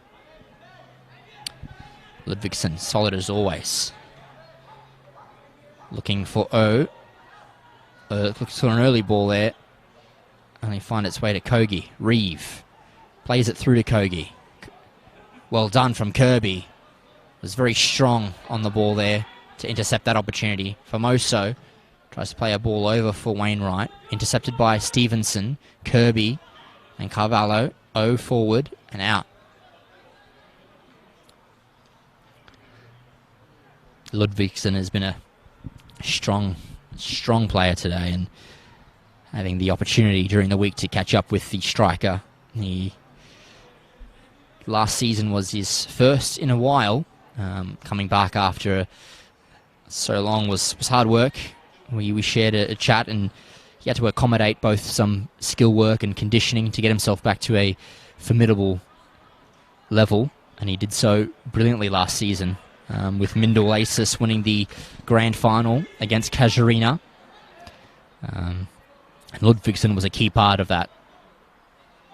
Ludvigsen, solid as always. Looking for O. Looks for an early ball there. Only find its way to Kogi. Reeve plays it through to Kogi. Well done from Kirby. Was very strong on the ball there to intercept that opportunity. Formoso tries to play a ball over for Wainwright. Intercepted by Stevenson, Kirby, and Carvalho. O forward and out. Ludvigsen has been a strong player today, and having the opportunity during the week to catch up with the striker. Last season was his first in a while. Coming back after so long was hard work. We shared a chat, and he had to accommodate both some skill work and conditioning to get himself back to a formidable level, and he did so brilliantly last season, with Mindil Aces winning the grand final against Casuarina. And Ludvigsson was a key part of that.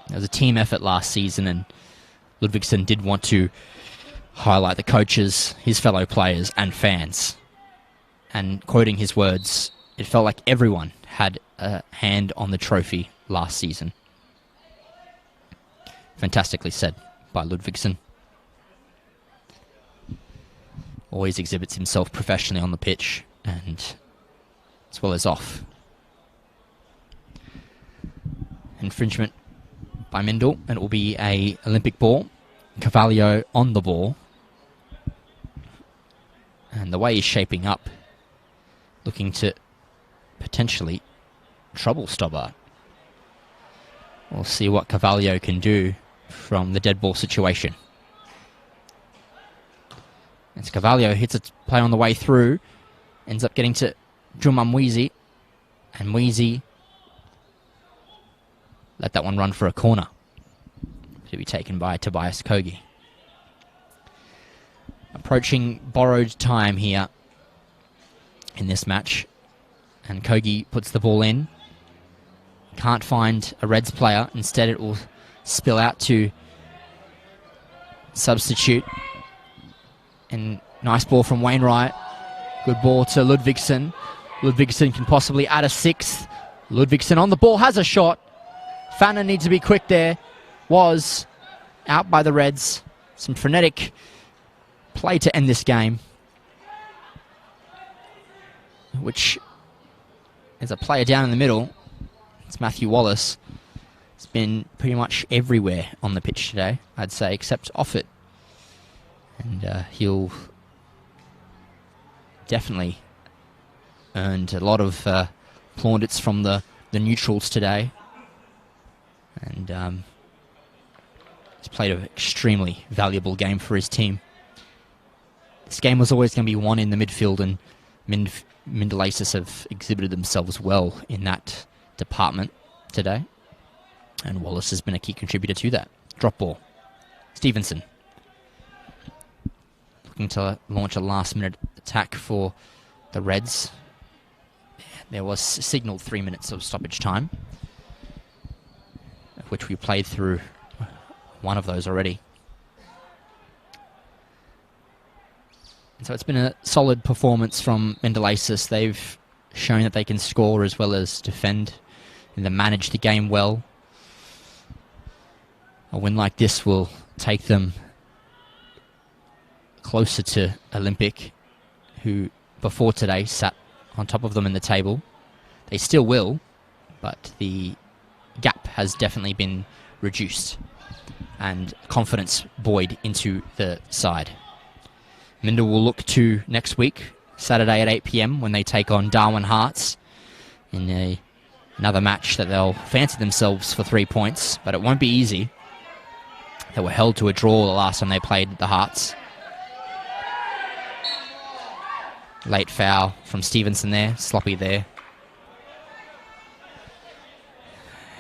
It was a team effort last season, and Ludvigsson did want to highlight the coaches, his fellow players, and fans. And quoting his words, it felt like everyone had a hand on the trophy last season. Fantastically said by Ludvigsson. Always exhibits himself professionally on the pitch and as well as off. Infringement by Mindil, and it will be a Olympic ball. Cavallio on the ball. And the way he's shaping up, looking to potentially trouble Stobbart. We'll see what Cavallio can do from the dead ball situation. As Cavallio hits a play on the way through, ends up getting to Juma Mwizi, and Mwizi let that one run for a corner to be taken by Tobias Kogi. Approaching borrowed time here in this match, and Kogi puts the ball in. Can't find a Reds player. Instead, it will spill out to substitute. And nice ball from Wainwright. Good ball to Ludvigsson. Ludvigsson can possibly add a sixth. Ludvigsson on the ball, has a shot. Fanner needs to be quick there. Was out by the Reds. Some frenetic play to end this game, which is a player down in the middle. It's Matthew Wallace. It's been pretty much everywhere on the pitch today, I'd say, except off it. And he'll definitely earned a lot of plaudits from the neutrals today. And he's played an extremely valuable game for his team. This game was always going to be won in the midfield, and Mindil Aces have exhibited themselves well in that department today. And Wallace has been a key contributor to that. Drop ball. Stevenson. Looking to launch a last-minute attack for the Reds. There was signalled 3 minutes of stoppage time, of which we played through one of those already. And so it's been a solid performance from Mindil Aces. They've shown that they can score as well as defend, and they manage the game well. A win like this will take them closer to Olympic, who before today sat on top of them in the table. They still will, but the gap has definitely been reduced and confidence buoyed into the side. Mindil will look to next week, Saturday at 8 p.m, when they take on Darwin Hearts in another match that they'll fancy themselves for 3 points, but it won't be easy. They were held to a draw the last time they played the Hearts. Late foul from Stevenson there, sloppy there.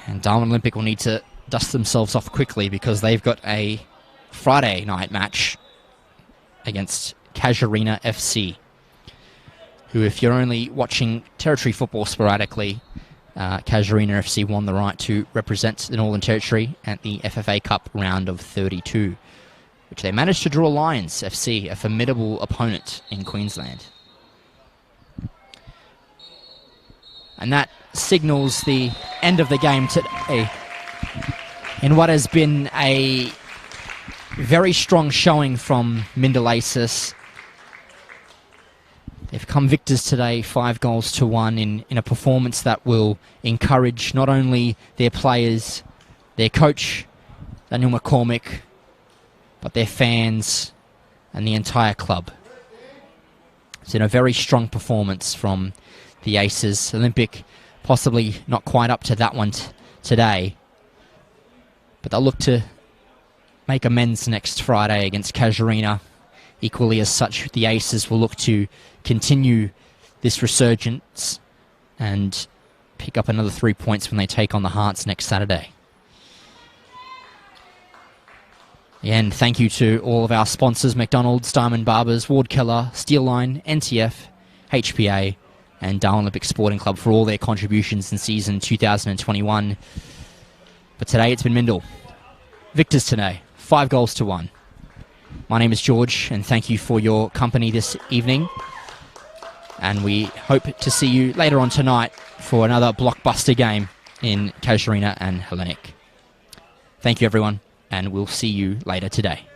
And Darwin Olympic will need to dust themselves off quickly because they've got a Friday night match against Casuarina FC, who, if you're only watching territory football sporadically, Casuarina FC won the right to represent the Northern Territory at the FFA Cup round of 32, which they managed to draw Lions FC, a formidable opponent in Queensland. And that signals the end of the game today in what has been a very strong showing from Mindil Aces. They've come victors today, 5-1 in a performance that will encourage not only their players, their coach, Daniel McCormick, but their fans and the entire club. It's been a very strong performance from the Aces. Olympic possibly not quite up to that one today, but they'll look to make amends next Friday against Casuarina. Equally as such, the Aces will look to continue this resurgence and pick up another 3 points when they take on the Hearts next Saturday. And thank you to all of our sponsors, McDonald's, Diamond Barbers, Ward Keller, Steelline, NTF, HPA, and Darwin Olympic Sporting Club for all their contributions in season 2021. But today it's been Mindil. Victors today, 5-1. My name is George, and thank you for your company this evening. And we hope to see you later on tonight for another blockbuster game in Casuarina and Hellenic. Thank you, everyone, and we'll see you later today.